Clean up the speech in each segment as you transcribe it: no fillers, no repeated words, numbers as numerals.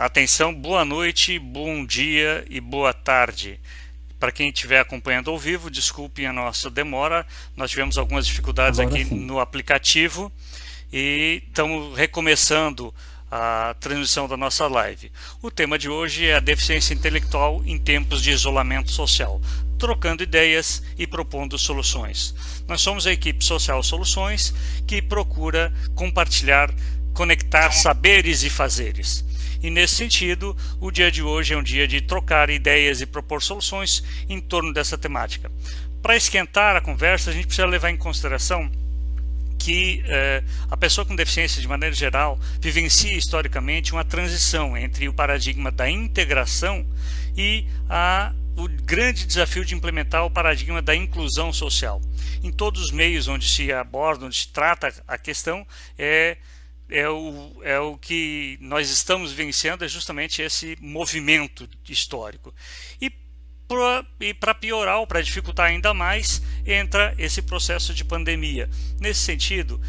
Atenção, boa noite, bom dia e boa tarde. Para quem estiver acompanhando ao vivo, desculpem a nossa demora. Nós tivemos algumas dificuldades Agora aqui sim. no aplicativo e estamos recomeçando a transmissão da nossa live. O tema de hoje é a deficiência intelectual em tempos de isolamento social, trocando ideias e propondo soluções. Nós somos a equipe Social Soluções que procura compartilhar, conectar saberes e fazeres. E nesse sentido, o dia de hoje é um dia de trocar ideias e propor soluções em torno dessa temática. Para esquentar a conversa, a gente precisa levar em consideração que a pessoa com deficiência, de maneira geral, vivencia historicamente uma transição entre o paradigma da integração e o grande desafio de implementar o paradigma da inclusão social. Em todos os meios onde se aborda, onde se trata a questão, é o que nós estamos vivenciando, é justamente esse movimento histórico. E para piorar ou para dificultar ainda mais, entra esse processo de pandemia. Nesse sentido,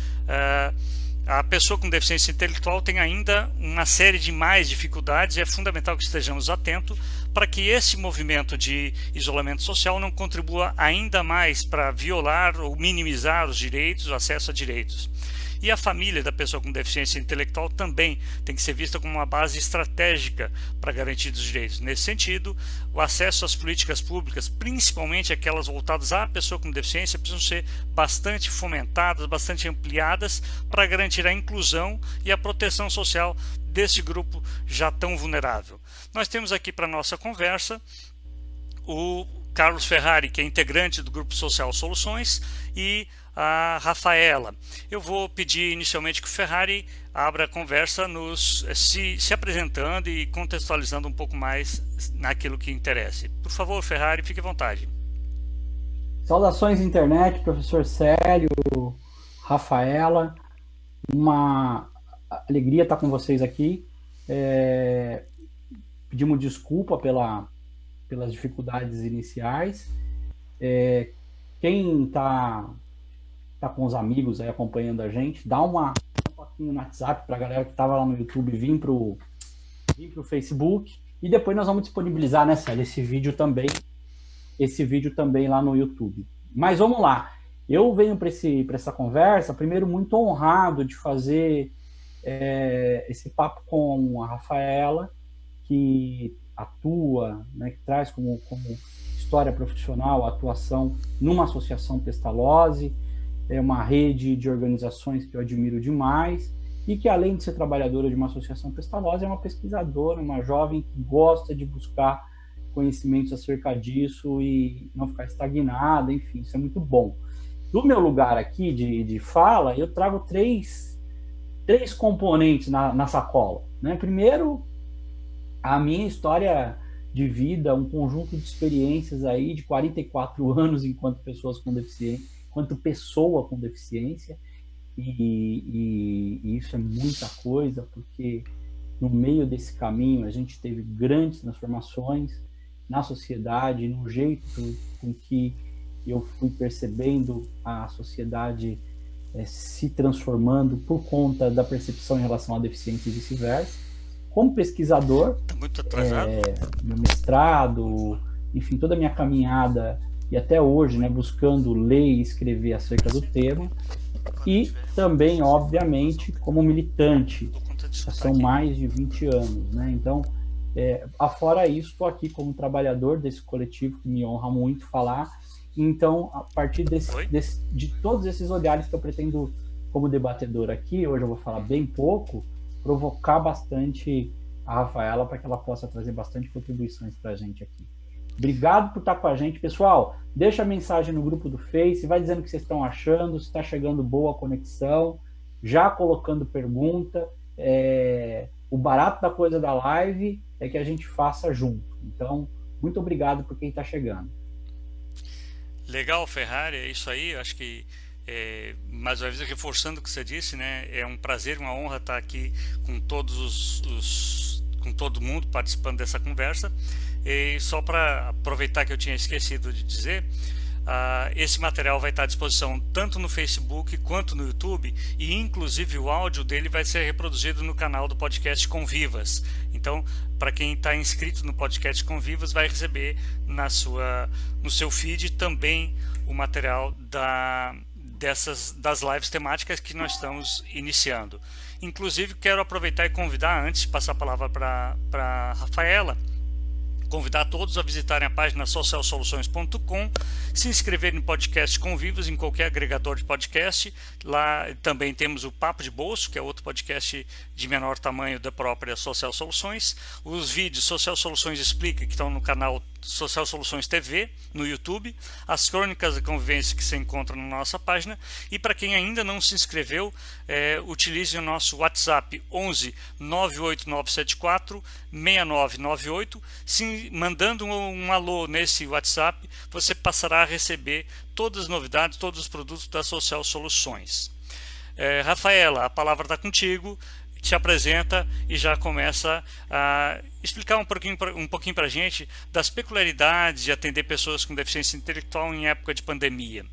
a pessoa com deficiência intelectual tem ainda uma série de mais dificuldades e é fundamental que estejamos atentos para que esse movimento de isolamento social não contribua ainda mais para violar ou minimizar os direitos, o acesso a direitos. E a família da pessoa com deficiência intelectual também tem que ser vista como uma base estratégica para garantir os direitos. Nesse sentido, o acesso às políticas públicas, principalmente aquelas voltadas à pessoa com deficiência, precisam ser bastante fomentadas, bastante ampliadas para garantir a inclusão e a proteção social desse grupo já tão vulnerável. Nós temos aqui para nossa conversa o Carlos Ferrari, que é integrante do Grupo Social Soluções, e a Rafaela. Eu vou pedir inicialmente que o Ferrari abra a conversa se apresentando e contextualizando um pouco mais naquilo que interessa. Por favor, Ferrari, fique à vontade. Saudações internet, professor Célio, Rafaela. Uma alegria estar com vocês aqui. Pedimos desculpa pelas dificuldades iniciais. Quem tá com os amigos aí acompanhando a gente, dá um toquinho no WhatsApp para a galera que estava lá no YouTube vir pro Facebook. E depois nós vamos disponibilizar, né, Célio, esse vídeo também lá no YouTube. Mas vamos lá. Eu venho para essa conversa, primeiro, muito honrado de fazer esse papo com a Rafaela, que atua, né, que traz como história profissional a atuação numa associação Pestalozzi, é uma rede de organizações que eu admiro demais, e que, além de ser trabalhadora de uma associação Pestalozzi, é uma pesquisadora, uma jovem que gosta de buscar conhecimentos acerca disso e não ficar estagnada, enfim, isso é muito bom. Do meu lugar aqui de fala, eu trago três componentes na sacola. Né? Primeiro, a minha história de vida, um conjunto de experiências aí de 44 anos enquanto pessoa com deficiência, e isso é muita coisa, porque no meio desse caminho a gente teve grandes transformações na sociedade, no jeito com que eu fui percebendo a sociedade se transformando por conta da percepção em relação à deficiência e vice-versa. Como pesquisador, Está muito atrasado? meu mestrado, enfim, toda a minha caminhada e até hoje, né, buscando ler e escrever acerca do tema, e também, obviamente, como militante, Por conta disso já está são aqui. mais de 20 anos, né? Então, afora isso, estou aqui como trabalhador desse coletivo, que me honra muito falar. Então, a partir Oi? de todos esses olhares que eu pretendo, como debatedor aqui, hoje eu vou falar bem pouco, provocar bastante a Rafaela para que ela possa trazer bastante contribuições para a gente aqui. Obrigado por estar com a gente, pessoal. Deixa a mensagem no grupo do Face, vai dizendo o que vocês estão achando, se está chegando boa a conexão, já colocando pergunta. O barato da coisa da live é que a gente faça junto. Então, muito obrigado por quem está chegando. Legal, Ferrari, é isso aí. Acho que, mais uma vez, reforçando o que você disse, né? É um prazer, uma honra estar aqui com com todo mundo participando dessa conversa. E só para aproveitar que eu tinha esquecido de dizer, esse material vai estar à disposição tanto no Facebook quanto no YouTube, e inclusive o áudio dele vai ser reproduzido no canal do podcast Convivas. Então, para quem está inscrito no podcast Convivas, vai receber no seu feed também o material das lives temáticas que nós estamos iniciando. Inclusive, quero aproveitar e convidar, antes de passar a palavra para Rafaela, convidar todos a visitarem a página socialsoluções.com, se inscreverem no podcast Convivas em qualquer agregador de podcast. Lá também temos o Papo de Bolso, que é outro podcast de menor tamanho da própria Social Soluções. Os vídeos Social Soluções Explica, que estão no canal Social Soluções TV, no YouTube. As crônicas da convivência que se encontram na nossa página. E para quem ainda não se inscreveu, utilize o nosso WhatsApp 11 98974 6998. Mandando um alô nesse WhatsApp, você passará a receber todas as novidades, todos os produtos da Social Soluções. Rafaela, a palavra está contigo, te apresenta e já começa a explicar um pouquinho para a gente das peculiaridades de atender pessoas com deficiência intelectual em época de pandemia.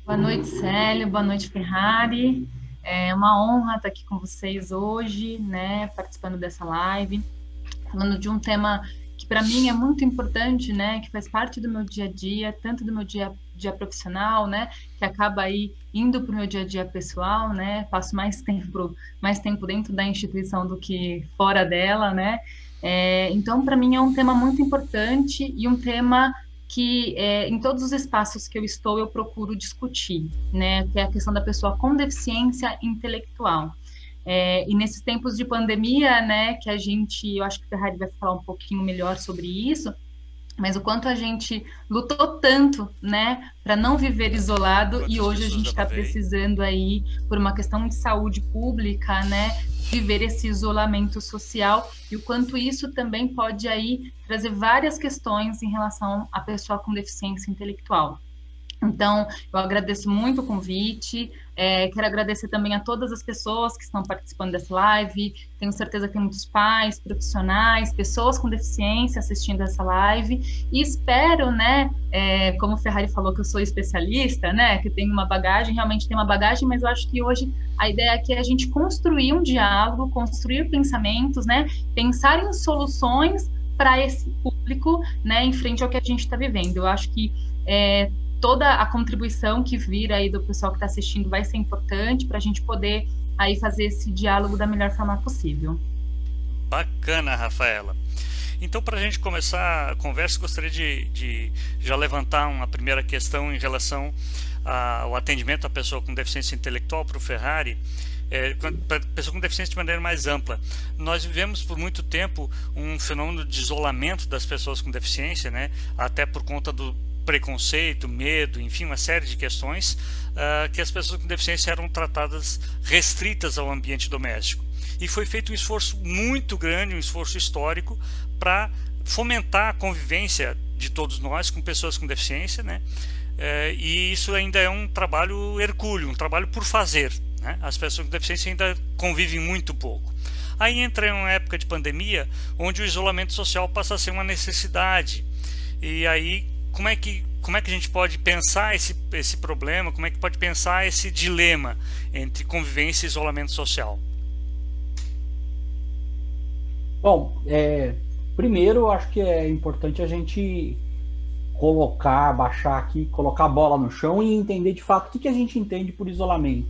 Boa noite, Célio. Boa noite, Ferrari. É uma honra estar aqui com vocês hoje, né, participando dessa live, falando de um tema que para mim é muito importante, né, que faz parte do meu dia a dia, tanto do meu dia a dia profissional, né, que acaba aí indo para o meu dia a dia pessoal, né, passo mais tempo dentro da instituição do que fora dela, né, então para mim é um tema muito importante e um tema que em todos os espaços que eu estou eu procuro discutir, né, que é a questão da pessoa com deficiência intelectual. E nesses tempos de pandemia, né, que eu acho que o Ferrari vai falar um pouquinho melhor sobre isso, mas o quanto a gente lutou tanto, né, para não viver isolado, e hoje a gente está precisando aí, por uma questão de saúde pública, né, viver esse isolamento social, e o quanto isso também pode aí trazer várias questões em relação à pessoa com deficiência intelectual. Então, eu agradeço muito o convite, quero agradecer também a todas as pessoas que estão participando dessa live, tenho certeza que tem muitos pais, profissionais, pessoas com deficiência assistindo essa live, e espero, né, como o Ferrari falou que eu sou especialista, né, que tenho uma bagagem, realmente tenho uma bagagem, mas eu acho que hoje a ideia aqui é a gente construir um diálogo, construir pensamentos, né, pensar em soluções para esse público, né, em frente ao que a gente está vivendo. Eu acho que toda a contribuição que vir aí do pessoal que está assistindo vai ser importante para a gente poder aí fazer esse diálogo da melhor forma possível. Bacana, Rafaela. Então, para a gente começar a conversa, gostaria de já levantar uma primeira questão em relação ao atendimento à pessoa com deficiência intelectual para o Ferrari. Para pessoa com deficiência de maneira mais ampla. Nós vivemos por muito tempo um fenômeno de isolamento das pessoas com deficiência, né? Até por conta do preconceito, medo, enfim, uma série de questões que as pessoas com deficiência eram tratadas restritas ao ambiente doméstico. E foi feito um esforço muito grande, um esforço histórico, para fomentar a convivência de todos nós com pessoas com deficiência, né? E isso ainda é um trabalho hercúleo, um trabalho por fazer, né? As pessoas com deficiência ainda convivem muito pouco. Aí entra uma época de pandemia, onde o isolamento social passa a ser uma necessidade. E aí, como é que a gente pode pensar esse problema, como é que pode pensar esse dilema entre convivência e isolamento social? Bom, primeiro eu acho que é importante a gente baixar aqui, colocar a bola no chão e entender de fato o que a gente entende por isolamento.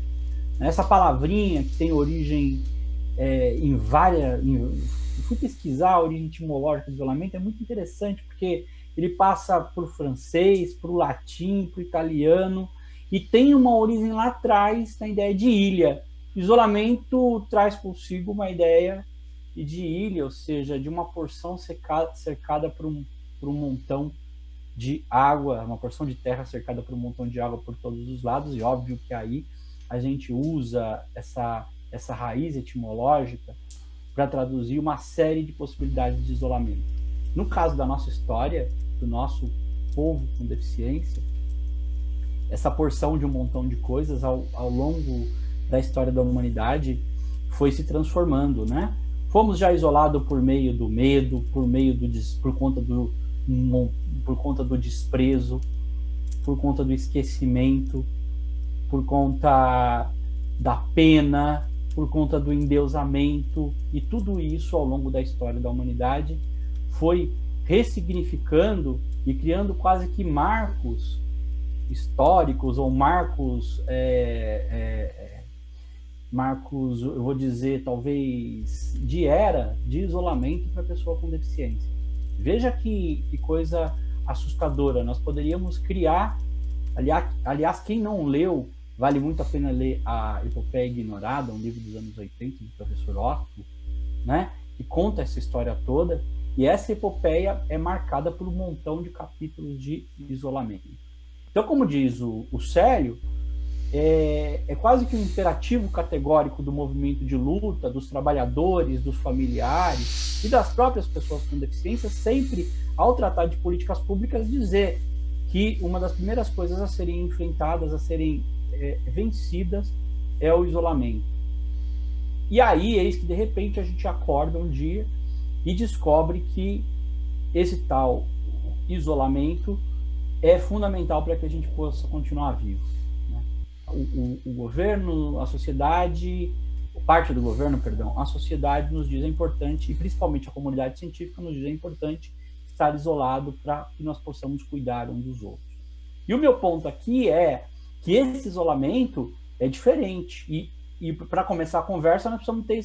Essa palavrinha que tem origem em várias... Eu fui pesquisar a origem etimológica do isolamento, é muito interessante porque ele passa por francês, por latim, por italiano, e tem uma origem lá atrás na ideia de ilha. Isolamento traz consigo uma ideia de ilha, ou seja, de uma porção cercada por um montão de água, uma porção de terra cercada por um montão de água por todos os lados, e óbvio que aí a gente usa essa raiz etimológica para traduzir uma série de possibilidades de isolamento. No caso da nossa história, do nosso povo com deficiência, essa porção de um montão de coisas ao longo da história da humanidade foi se transformando, né? Fomos já isolados por meio do medo, por conta do por conta do desprezo, por conta do esquecimento, por conta da pena, por conta do endeusamento, e tudo isso ao longo da história da humanidade foi ressignificando e criando quase que marcos históricos ou marcos, eu vou dizer, talvez, de era de isolamento para a pessoa com deficiência. Veja que coisa assustadora. Nós poderíamos criar, aliás, quem não leu, vale muito a pena ler a Epopeia Ignorada, um livro dos anos 80, do professor Otto, né, que conta essa história toda, e essa epopeia é marcada por um montão de capítulos de isolamento. Então, como diz o Célio, é quase que um imperativo categórico do movimento de luta, dos trabalhadores, dos familiares e das próprias pessoas com deficiência, sempre, ao tratar de políticas públicas, dizer que uma das primeiras coisas a serem enfrentadas, a serem vencidas, é o isolamento. E aí, eis que de repente a gente acorda um dia e descobre que esse tal isolamento é fundamental para que a gente possa continuar vivo, né? O governo, a sociedade, parte do governo, perdão, a sociedade nos diz é importante, e principalmente a comunidade científica nos diz é importante estar isolado para que nós possamos cuidar uns dos outros. E o meu ponto aqui é que esse isolamento é diferente, e para começar a conversa nós precisamos ter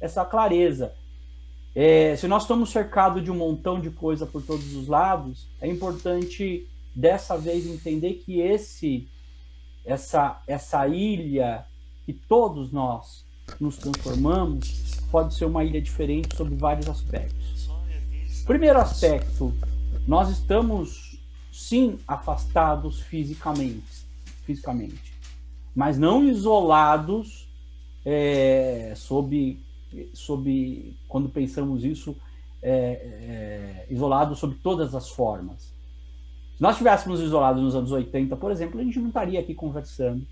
essa clareza. Se nós estamos cercados de um montão de coisa por todos os lados, é importante dessa vez entender que essa ilha que todos nós nos transformamos pode ser uma ilha diferente sob vários aspectos. Primeiro aspecto, nós estamos sim afastados fisicamente, mas não isolados quando pensamos isso, isolados sob todas as formas. Se nós estivéssemos isolados nos anos 80, por exemplo, a gente não estaria aqui conversando,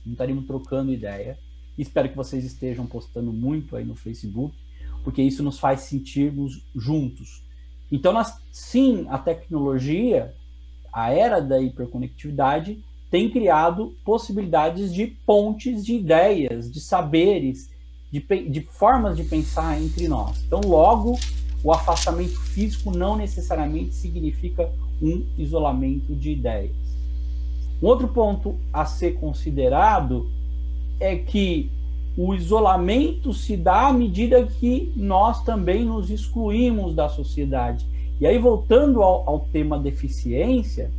não estaríamos trocando ideia. Espero que vocês estejam postando muito aí no Facebook, porque isso nos faz sentirmos juntos. Então, sim, a tecnologia, a era da hiperconectividade, tem criado possibilidades de pontes de ideias, de saberes, de formas de pensar entre nós. Então, logo, o afastamento físico não necessariamente significa um isolamento de ideias. Um outro ponto a ser considerado é que o isolamento se dá à medida que nós também nos excluímos da sociedade. E aí, voltando ao tema deficiência,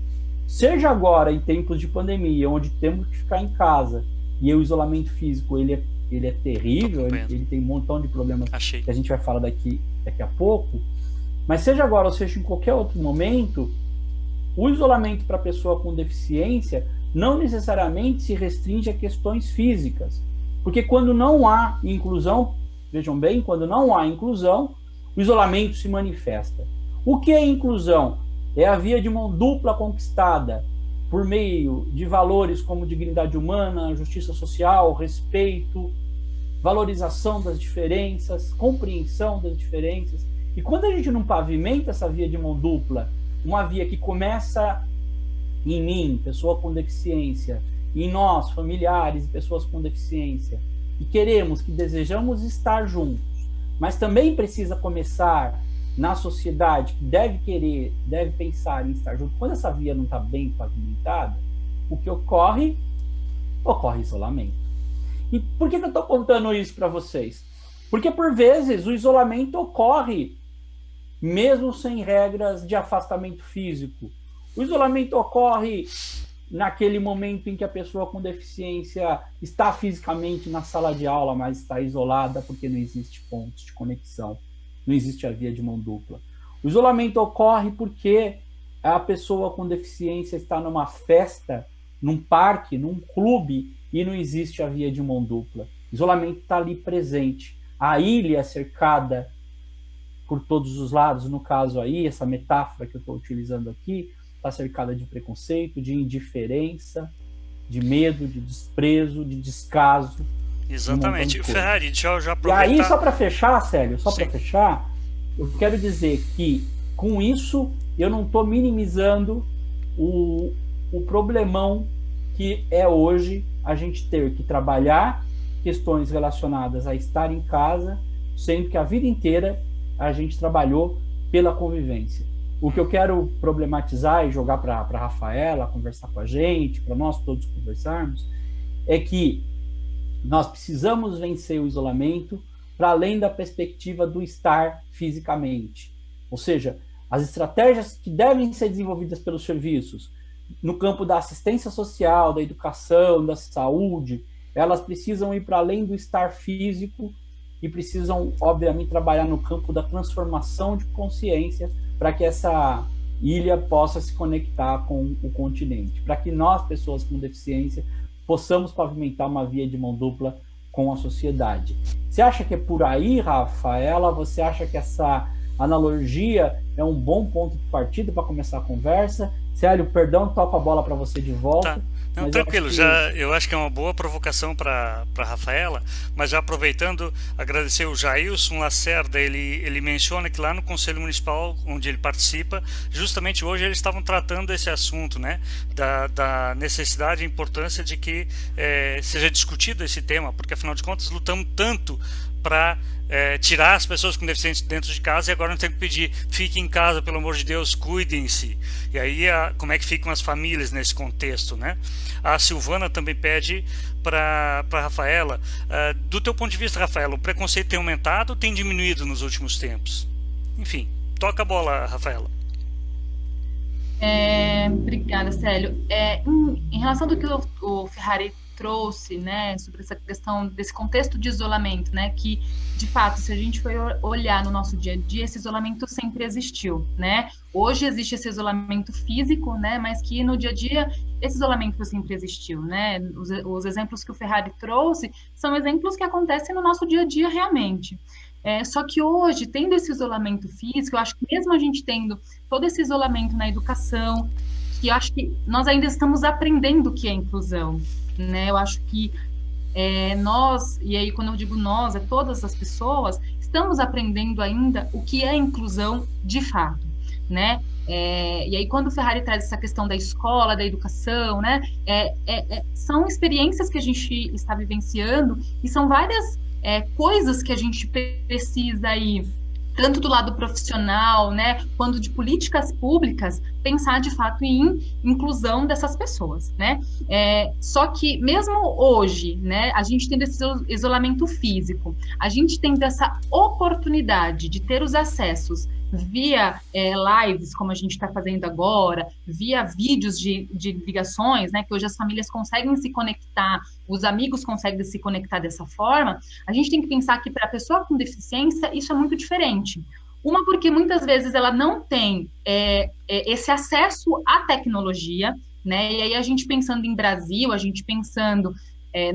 seja agora em tempos de pandemia, onde temos que ficar em casa, e o isolamento físico ele é terrível, ele tem um montão de problemas que a gente vai falar daqui a pouco, mas seja agora ou seja em qualquer outro momento, o isolamento para a pessoa com deficiência não necessariamente se restringe a questões físicas, porque quando não há inclusão, vejam bem, quando não há inclusão, o isolamento se manifesta. O que é inclusão? É a via de mão dupla conquistada por meio de valores como dignidade humana, justiça social, respeito, valorização das diferenças, compreensão das diferenças. E quando a gente não pavimenta essa via de mão dupla, uma via que começa em mim, pessoa com deficiência, em nós, familiares e pessoas com deficiência, e desejamos estar juntos, mas também precisa começar na sociedade que deve pensar em estar junto. Quando essa via não está bem pavimentada, o que ocorre isolamento. E por que eu estou contando isso para vocês? Porque, por vezes, o isolamento ocorre mesmo sem regras de afastamento físico. O isolamento ocorre naquele momento em que a pessoa com deficiência está fisicamente na sala de aula, mas está isolada porque não existe pontos de conexão, não existe a via de mão dupla. O isolamento ocorre porque a pessoa com deficiência está numa festa, num parque, num clube, e não existe a via de mão dupla. O isolamento está ali presente. A ilha é cercada por todos os lados, no caso aí, essa metáfora que eu estou utilizando aqui, está cercada de preconceito, de indiferença, de medo, de desprezo, de descaso. Exatamente. Ferrari, deixa eu já aproveitar. E aí, só para fechar, Célio, para fechar, eu quero dizer que Com isso, eu não estou minimizando o problemão que é hoje a gente ter que trabalhar questões relacionadas a estar em casa, sendo que a vida inteira a gente trabalhou pela convivência. O que eu quero problematizar e jogar para a Rafaela conversar com a gente, para nós todos conversarmos, é que nós precisamos vencer o isolamento para além da perspectiva do estar fisicamente. Ou seja, as estratégias que devem ser desenvolvidas pelos serviços no campo da assistência social, da educação, da saúde, elas precisam ir para além do estar físico e precisam, obviamente, trabalhar no campo da transformação de consciência para que essa ilha possa se conectar com o continente, para que nós, pessoas com deficiência, possamos pavimentar uma via de mão dupla com a sociedade. Você acha que é por aí, Rafaela? Você acha que essa analogia é um bom ponto de partida para começar a conversa? Célio, perdão, toco a bola para você de volta. Tá. Não, tranquilo, eu acho que é uma boa provocação para a Rafaela, mas já aproveitando, agradecer o Jailson Lacerda, ele menciona que lá no Conselho Municipal, onde ele participa, justamente hoje eles estavam tratando esse assunto, né, da necessidade e importância de que seja discutido esse tema, porque afinal de contas lutamos tanto para tirar as pessoas com deficiência dentro de casa e agora não tem que pedir, fiquem em casa, pelo amor de Deus, cuidem-se. E aí, como é que ficam as famílias nesse contexto, né? A Silvana também pede para a Rafaela, do teu ponto de vista, Rafaela, o preconceito tem aumentado ou tem diminuído nos últimos tempos? Enfim, toca a bola, Rafaela. Obrigada, Célio. Em relação do que o Ferrari trouxe, né, sobre essa questão desse contexto de isolamento, né, que de fato, se a gente for olhar no nosso dia a dia, esse isolamento sempre existiu, né? Hoje existe esse isolamento físico, né, mas que no dia a dia esse isolamento sempre existiu, né? Os exemplos que o Ferrari trouxe são exemplos que acontecem no nosso dia a dia realmente. Só que hoje, tendo esse isolamento físico, eu acho que mesmo a gente tendo todo esse isolamento na educação, que eu acho que nós ainda estamos aprendendo o que é inclusão, né? Eu acho que nós, e aí quando eu digo nós, todas as pessoas, estamos aprendendo ainda o que é inclusão de fato, né? E aí quando o Ferrari traz essa questão da escola, da educação, né? São experiências que a gente está vivenciando e são várias coisas que a gente precisa aí, tanto do lado profissional, né, quanto de políticas públicas, pensar de fato em inclusão dessas pessoas, né? Só que mesmo hoje, né, a gente tendo esse isolamento físico, a gente tendo essa oportunidade de ter os acessos via lives, como a gente está fazendo agora, via vídeos de ligações, né, que hoje as famílias conseguem se conectar, os amigos conseguem se conectar dessa forma, a gente tem que pensar que para a pessoa com deficiência isso é muito diferente. Uma, porque muitas vezes ela não tem esse acesso à tecnologia, né, e aí a gente pensando em Brasil, a gente pensando,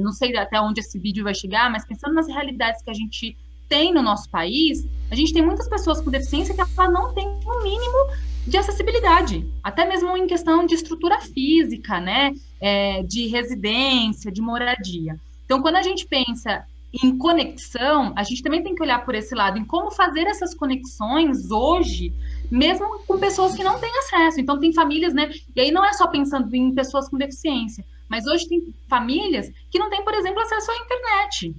não sei até onde esse vídeo vai chegar, mas pensando nas realidades que a gente tem no nosso país, a gente tem muitas pessoas com deficiência que ela não tem o mínimo de acessibilidade, até mesmo em questão de estrutura física, né, de residência, de moradia. Então, quando a gente pensa em conexão, a gente também tem que olhar por esse lado, em como fazer essas conexões hoje, mesmo com pessoas que não têm acesso. Então, tem famílias, né, e aí não é só pensando em pessoas com deficiência, mas hoje tem famílias que não têm, por exemplo, acesso à internet,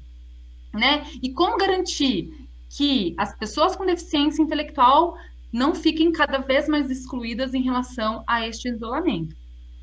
né? E como garantir que as pessoas com deficiência intelectual não fiquem cada vez mais excluídas em relação a este isolamento,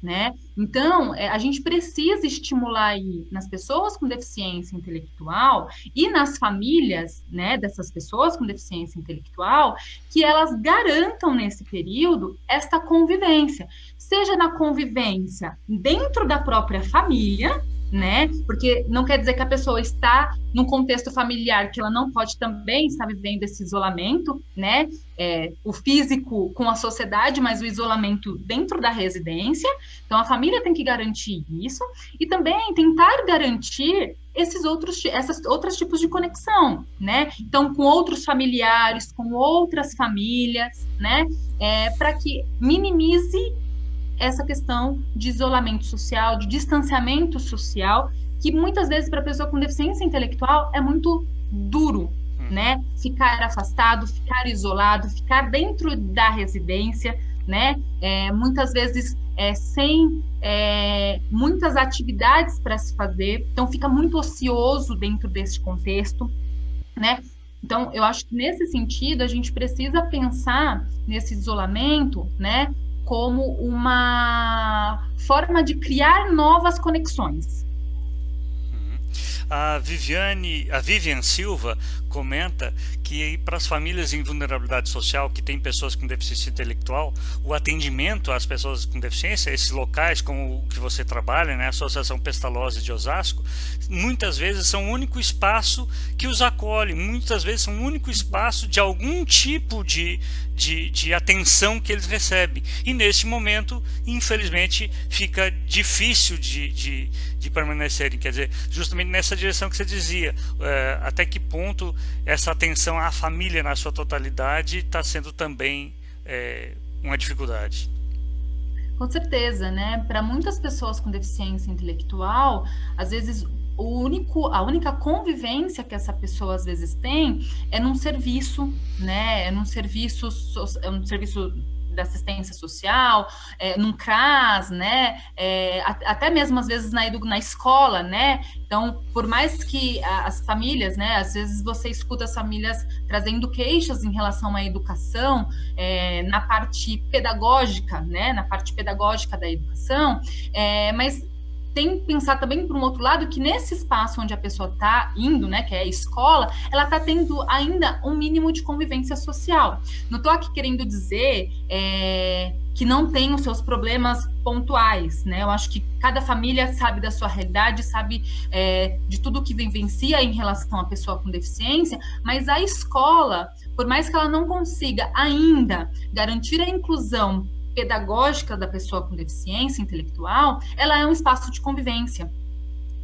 né? Então, a gente precisa estimular aí nas pessoas com deficiência intelectual e nas famílias, né, dessas pessoas com deficiência intelectual, que elas garantam nesse período esta convivência, seja na convivência dentro da própria família, né? Porque não quer dizer que a pessoa está num contexto familiar que ela não pode também estar vivendo esse isolamento, né? O físico com a sociedade, mas o isolamento dentro da residência. Então, a família tem que garantir isso e também tentar garantir essas outros tipos de conexão, né? Então, com outros familiares, com outras famílias, né? Para que minimize essa questão de isolamento social, de distanciamento social, que muitas vezes para a pessoa com deficiência intelectual é muito duro, né? Ficar afastado, ficar isolado, ficar dentro da residência, né? Muitas vezes sem muitas atividades para se fazer, então fica muito ocioso dentro desse contexto, né? Então, eu acho que nesse sentido a gente precisa pensar nesse isolamento, né, como uma forma de criar novas conexões. A Vivian Silva comenta que para as famílias em vulnerabilidade social que têm pessoas com deficiência intelectual, o atendimento às pessoas com deficiência, esses locais como o que você trabalha, né, a Associação Pestalozzi de Osasco, muitas vezes são o único espaço que os acolhe, muitas vezes são o único espaço de algum tipo de atenção que eles recebem. E nesse momento, infelizmente, fica difícil de permanecerem. Quer dizer, justamente nessa direção que você dizia, até que ponto essa atenção à família na sua totalidade está sendo também uma dificuldade. Com certeza, né? Para muitas pessoas com deficiência intelectual, às vezes a única convivência que essa pessoa às vezes tem é num serviço, né? É um serviço da assistência social, num CRAS, né? Até mesmo às vezes na escola, né? Então, por mais que as famílias, né? Às vezes você escuta as famílias trazendo queixas em relação à educação, na parte pedagógica, né? Na parte pedagógica da educação, mas tem que pensar também, por um outro lado, que nesse espaço onde a pessoa está indo, né, que é a escola, ela está tendo ainda um mínimo de convivência social. Não estou aqui querendo dizer que não tem os seus problemas pontuais, né? Eu acho que cada família sabe da sua realidade, sabe de tudo que vivencia em relação à pessoa com deficiência, mas a escola, por mais que ela não consiga ainda garantir a inclusão pedagógica da pessoa com deficiência intelectual, ela é um espaço de convivência,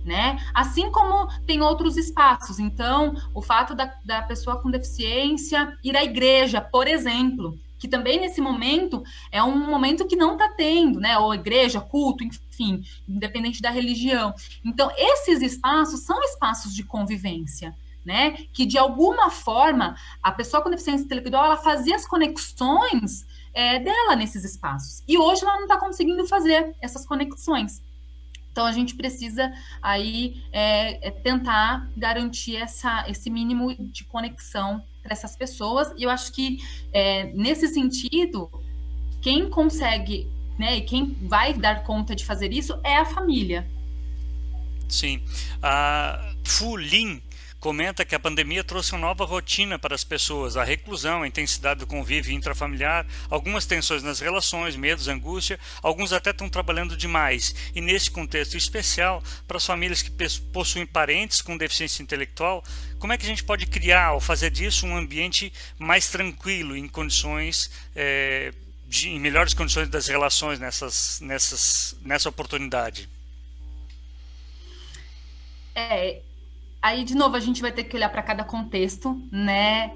né? Assim como tem outros espaços. Então, o fato da pessoa com deficiência ir à igreja, por exemplo, que também nesse momento é um momento que não está tendo, né? Ou igreja, culto, enfim, independente da religião. Então, esses espaços são espaços de convivência, né? Que de alguma forma a pessoa com deficiência intelectual ela fazia as conexões dela nesses espaços. E hoje ela não está conseguindo fazer essas conexões. Então, a gente precisa aí tentar garantir esse mínimo de conexão para essas pessoas. E eu acho que, nesse sentido, quem consegue, né, e quem vai dar conta de fazer isso é a família. Sim. A Fu Lin comenta que a pandemia trouxe uma nova rotina para as pessoas, a reclusão, a intensidade do convívio intrafamiliar, algumas tensões nas relações, medos, angústia, alguns até estão trabalhando demais. E nesse contexto especial, para as famílias que possuem parentes com deficiência intelectual, como é que a gente pode criar ou fazer disso um ambiente mais tranquilo, em condições, em melhores condições das relações nessa oportunidade? Aí, de novo, a gente vai ter que olhar para cada contexto, né?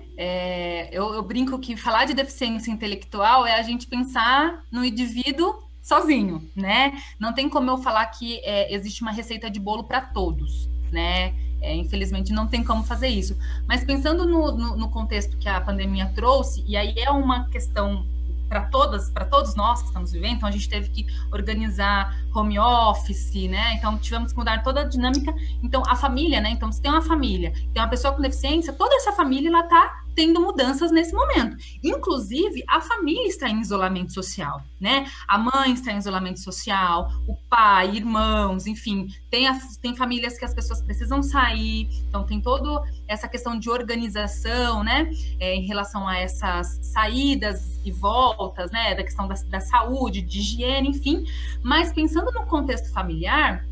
Eu brinco que falar de deficiência intelectual é a gente pensar no indivíduo sozinho, né? Não tem como eu falar que existe uma receita de bolo para todos, né? Infelizmente, não tem como fazer isso. Mas pensando no contexto que a pandemia trouxe, e aí é uma questão para todos nós que estamos vivendo, então a gente teve que organizar home office, né? Então tivemos que mudar toda a dinâmica. Então a família, né? Então se tem uma família, tem uma pessoa com deficiência, toda essa família ela tá tendo mudanças nesse momento. Inclusive a família está em isolamento social, né? A mãe está em isolamento social, o pai, irmãos, enfim, tem famílias que as pessoas precisam sair, então tem toda essa questão de organização, né? Em relação a essas saídas e voltas, né? Da questão da saúde, de higiene, enfim. Mas pensando no contexto familiar,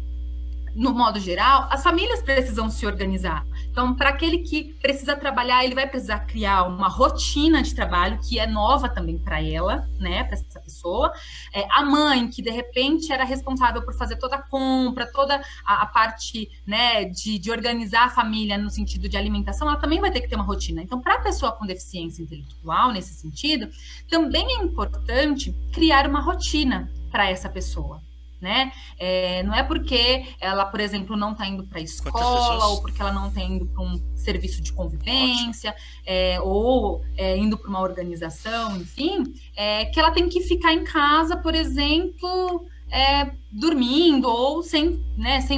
no modo geral, as famílias precisam se organizar. Então, para aquele que precisa trabalhar, ele vai precisar criar uma rotina de trabalho que é nova também para ela, né, para essa pessoa. A mãe, que de repente era responsável por fazer toda a compra, toda a parte, né, de organizar a família no sentido de alimentação, ela também vai ter que ter uma rotina. Então, para a pessoa com deficiência intelectual, nesse sentido, também é importante criar uma rotina para essa pessoa, né? Não é porque ela, por exemplo, não está indo para a escola, ou porque ela não está indo para um serviço de convivência, ou indo para uma organização, enfim, que ela tem que ficar em casa, por exemplo, dormindo ou sem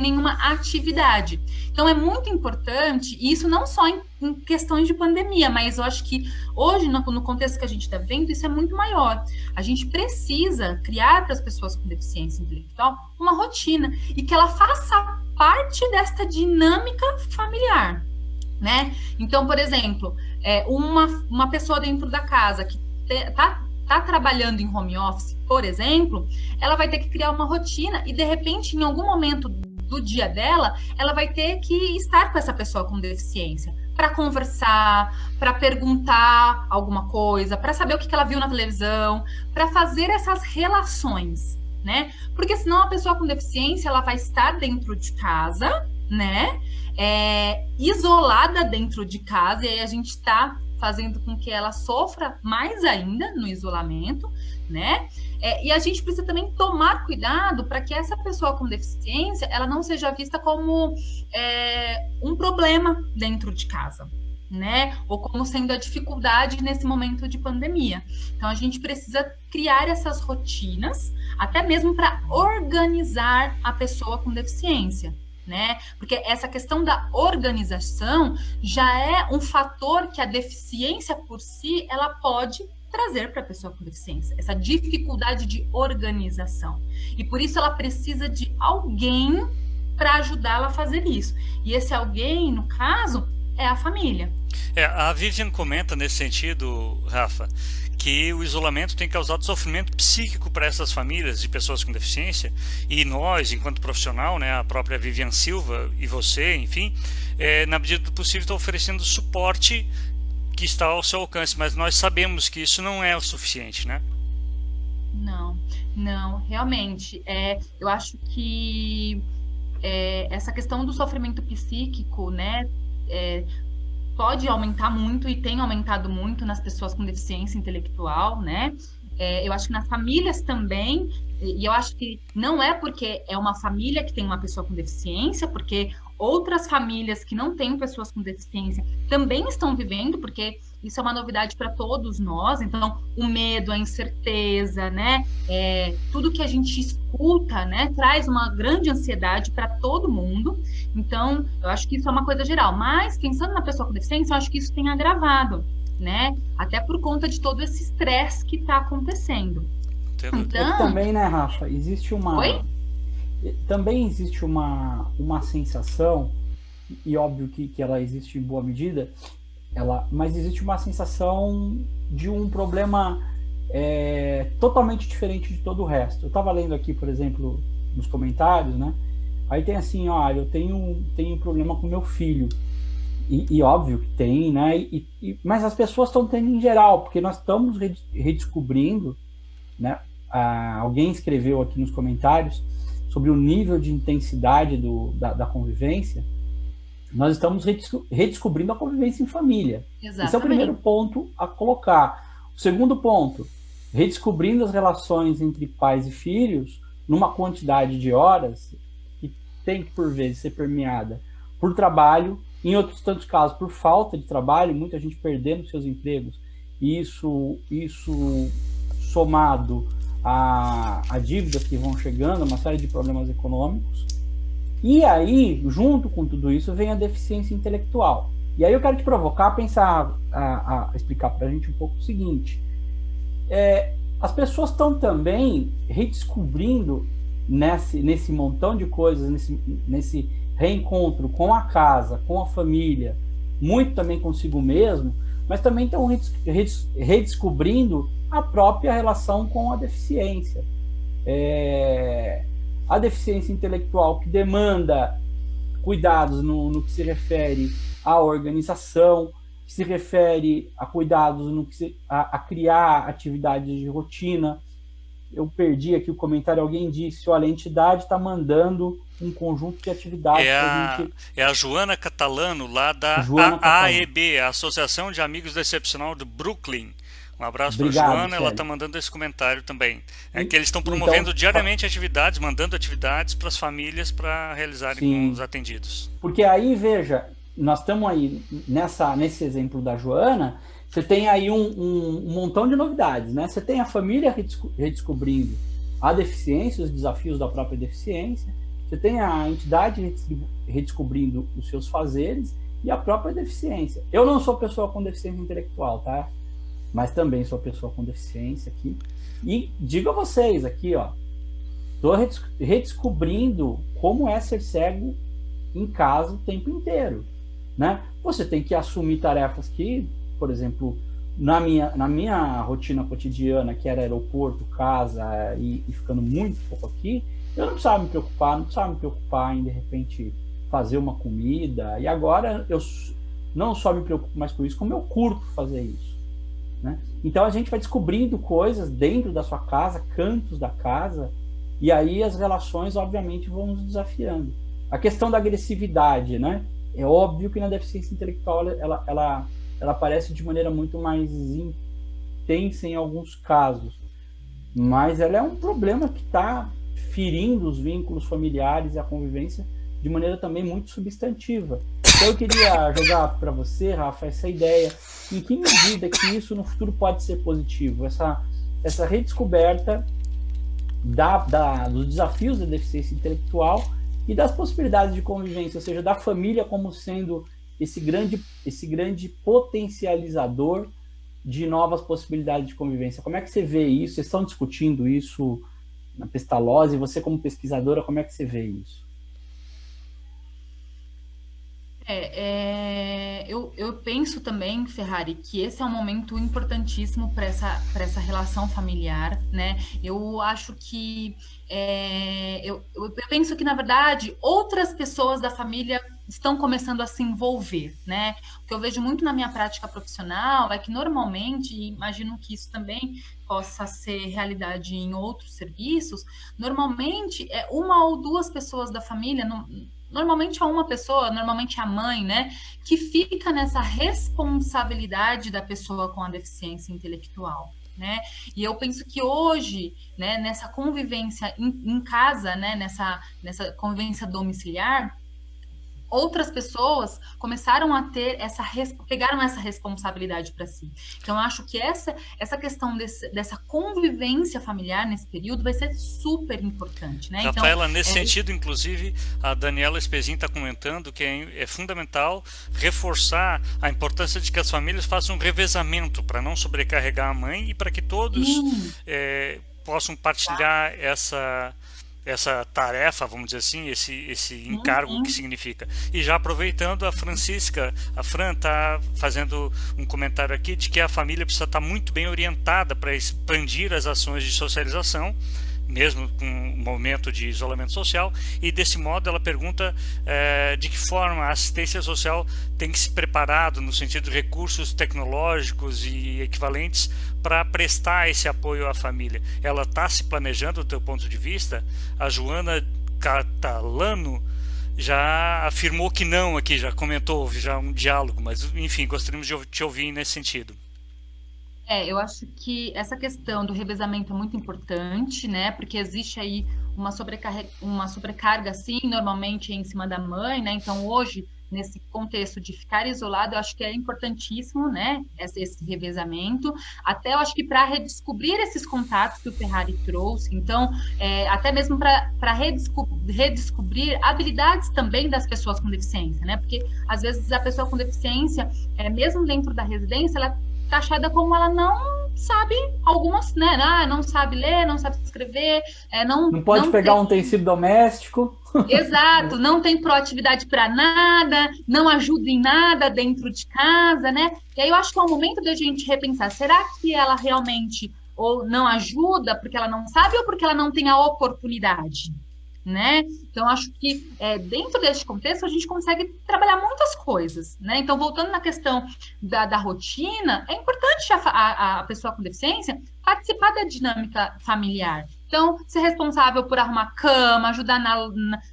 nenhuma atividade. Então é muito importante, e isso não só em questões de pandemia, mas eu acho que hoje, no contexto que a gente está vendo, isso é muito maior. A gente precisa criar para as pessoas com deficiência intelectual uma rotina e que ela faça parte desta dinâmica familiar, né? Então, por exemplo, uma pessoa dentro da casa que está trabalhando em home office, por exemplo, ela vai ter que criar uma rotina e, de repente, em algum momento do dia dela, ela vai ter que estar com essa pessoa com deficiência para conversar, para perguntar alguma coisa, para saber o que ela viu na televisão, para fazer essas relações, né? Porque senão a pessoa com deficiência, ela vai estar dentro de casa, né? Isolada dentro de casa, e aí a gente está fazendo com que ela sofra mais ainda no isolamento, né? E a gente precisa também tomar cuidado para que essa pessoa com deficiência, ela não seja vista como um problema dentro de casa, né? Ou como sendo a dificuldade nesse momento de pandemia. Então, a gente precisa criar essas rotinas, até mesmo para organizar a pessoa com deficiência, né? Porque essa questão da organização já é um fator que a deficiência por si, ela pode trazer para a pessoa com deficiência, essa dificuldade de organização. E por isso ela precisa de alguém para ajudá-la a fazer isso. E esse alguém, no caso, é a família. A Vivian comenta nesse sentido, Rafa, que o isolamento tem causado sofrimento psíquico para essas famílias de pessoas com deficiência, e nós, enquanto profissional, né, a própria Vivian Silva e você, enfim, na medida do possível, está oferecendo suporte que está ao seu alcance, mas nós sabemos que isso não é o suficiente, né? Não, realmente. Eu acho que essa questão do sofrimento psíquico, né, pode aumentar muito e tem aumentado muito nas pessoas com deficiência intelectual, né? Eu acho que nas famílias também, e eu acho que não é porque é uma família que tem uma pessoa com deficiência, porque outras famílias que não têm pessoas com deficiência também estão vivendo, porque isso é uma novidade para todos nós. Então, o medo, a incerteza, né? Tudo que a gente escuta, né? Traz uma grande ansiedade para todo mundo. Então, eu acho que isso é uma coisa geral. Mas, pensando na pessoa com deficiência, eu acho que isso tem agravado, né? Até por conta de todo esse estresse que está acontecendo. Então, também, né, Rafa, existe uma... Oi? Também existe uma sensação, e óbvio que ela existe em boa medida, mas existe uma sensação de um problema totalmente diferente de todo o resto. Eu estava lendo aqui, por exemplo, nos comentários, né? Aí tem assim, eu tenho problema com meu filho. E óbvio que tem, né? Mas as pessoas estão tendo em geral, porque nós estamos redescobrindo, né? Alguém escreveu aqui nos comentários sobre o nível de intensidade da convivência. Nós estamos redescobrindo a convivência em família. Exatamente. Esse é o primeiro ponto a colocar. O segundo ponto, redescobrindo as relações entre pais e filhos numa quantidade de horas que tem que, por vezes, ser permeada por trabalho, em outros tantos casos, por falta de trabalho, muita gente perdendo seus empregos. Isso somado a dívidas que vão chegando, uma série de problemas econômicos. E aí, junto com tudo isso, vem a deficiência intelectual. E aí eu quero te provocar a pensar, a explicar para a gente um pouco o seguinte. As pessoas estão também redescobrindo nesse montão de coisas, nesse reencontro com a casa, com a família, muito também consigo mesmo, mas também estão redescobrindo a própria relação com a deficiência. A deficiência intelectual que demanda cuidados no que se refere à organização, que se refere a cuidados a criar atividades de rotina. Eu perdi aqui o comentário, alguém disse, olha, a entidade está mandando um conjunto de atividades para a gente... É a Joana Catalano, lá da AEB, a Associação de Amigos do Excepcional do Brooklyn, Um abraço para a Obrigado, Joana, ela Célio. está mandando esse comentário também. É E- que eles estão promovendo então, diariamente atividades, mandando atividades para as famílias para realizarem com os sim, atendidos. porque aí, veja, nós estamos aí nesse exemplo da Joana, você tem aí um montão de novidades, né? Você tem a família redescobrindo a deficiência, os desafios da própria deficiência, você tem a entidade redescobrindo os seus fazeres e a própria deficiência. Eu não sou pessoa com deficiência intelectual, tá? Mas também sou pessoa com deficiência aqui. E digo a vocês aqui, ó, estou redescobrindo como é ser cego em casa o tempo inteiro, né? Você tem que assumir tarefas que, por exemplo, na minha rotina cotidiana, que era aeroporto, casa e ficando muito pouco aqui, eu não precisava me preocupar em, de repente, fazer uma comida. E agora eu não só me preocupo mais com isso, como eu curto fazer isso, né? Então a gente vai descobrindo coisas dentro da sua casa, cantos da casa, e aí as relações, obviamente, vão nos desafiando. A questão da agressividade, né? É óbvio que na deficiência intelectual ela aparece de maneira muito mais intensa em alguns casos, mas ela é um problema que está ferindo os vínculos familiares e a convivência de maneira também muito substantiva. Então eu queria jogar para você, Rafa, essa ideia, em que medida que isso no futuro pode ser positivo, essa redescoberta dos desafios da deficiência intelectual e das possibilidades de convivência, ou seja, da família como sendo esse grande potencializador de novas possibilidades de convivência. Como é que você vê isso? Vocês estão discutindo isso na Pestalozzi? Você, como pesquisadora, como é que você vê isso? Eu penso também, Ferrari, que esse é um momento importantíssimo para essa relação familiar, né? Eu acho que eu penso que, na verdade, outras pessoas da família estão começando a se envolver, né? O que eu vejo muito na minha prática profissional é que, normalmente, e imagino que isso também possa ser realidade em outros serviços, normalmente é uma ou duas pessoas da família, normalmente é uma pessoa, normalmente é a mãe, né, que fica nessa responsabilidade da pessoa com a deficiência intelectual, né? E eu penso que hoje, né, nessa convivência em casa, né, nessa convivência domiciliar, outras pessoas começaram a ter pegaram essa responsabilidade para si. Então, eu acho que essa questão dessa convivência familiar nesse período vai ser super importante, né? Rafaela, então, nesse sentido, inclusive, a Daniela Espezin está comentando que é fundamental reforçar a importância de que as famílias façam um revezamento para não sobrecarregar a mãe e para que todos possam partilhar essa tarefa, vamos dizer assim, esse encargo que significa. E já aproveitando, a Fran está fazendo um comentário aqui de que a família precisa estar muito bem orientada para expandir as ações de socialização, mesmo com um momento de isolamento social, e desse modo ela pergunta de que forma a assistência social tem que se preparado no sentido de recursos tecnológicos e equivalentes para prestar esse apoio à família. Ela está se planejando do teu ponto de vista? A Joana Catalano já afirmou que não aqui, já comentou, houve já um diálogo, mas enfim, gostaríamos de te ouvir nesse sentido. Eu acho que essa questão do revezamento é muito importante, né? Porque existe aí uma sobrecarga, assim, normalmente em cima da mãe, né? Então, hoje, nesse contexto de ficar isolado, eu acho que é importantíssimo, né? Esse revezamento. Até eu acho que para redescobrir esses contatos que o Ferrari trouxe, então, até mesmo para redescobrir habilidades também das pessoas com deficiência, né? Porque, às vezes, a pessoa com deficiência, mesmo dentro da residência, ela taxada como ela não sabe algumas, né? Não sabe ler, não sabe escrever, não pode pegar um utensílio doméstico. Exato, não tem proatividade para nada, não ajuda em nada dentro de casa, né? E aí eu acho que é o momento de a gente repensar, será que ela realmente ou não ajuda porque ela não sabe ou porque ela não tem a oportunidade? Né? Então, acho que dentro deste contexto a gente consegue trabalhar muitas coisas, né? Então, voltando na questão da rotina, é importante a pessoa com deficiência participar da dinâmica familiar. Então, ser responsável por arrumar cama, ajudar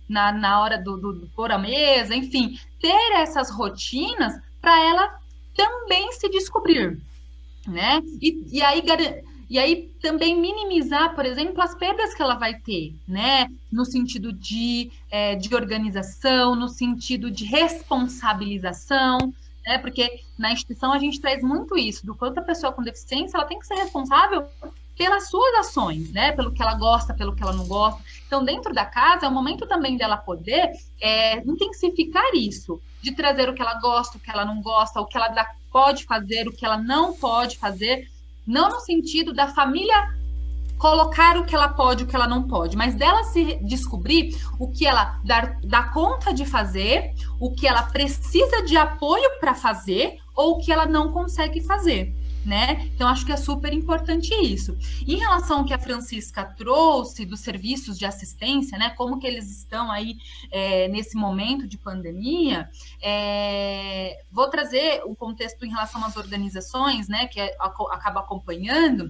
na hora do pôr a mesa, enfim, ter essas rotinas para ela também se descobrir. né? E aí também minimizar, por exemplo, as perdas que ela vai ter, né? No sentido de organização, no sentido de responsabilização, né? Porque na instituição a gente traz muito isso, do quanto a pessoa com deficiência ela tem que ser responsável pelas suas ações, né? Pelo que ela gosta, pelo que ela não gosta. Então, dentro da casa, é o momento também dela poder intensificar isso, de trazer o que ela gosta, o que ela não gosta, o que ela pode fazer, o que ela não pode fazer, não no sentido da família colocar o que ela pode, o que ela não pode, mas dela se descobrir o que ela dá conta de fazer, o que ela precisa de apoio para fazer ou o que ela não consegue fazer, né? Então, acho que é super importante isso. Em relação ao que a Francisca trouxe dos serviços de assistência, né? Como que eles estão aí nesse momento de pandemia, vou trazer o contexto em relação às organizações, né? Que acaba acompanhando.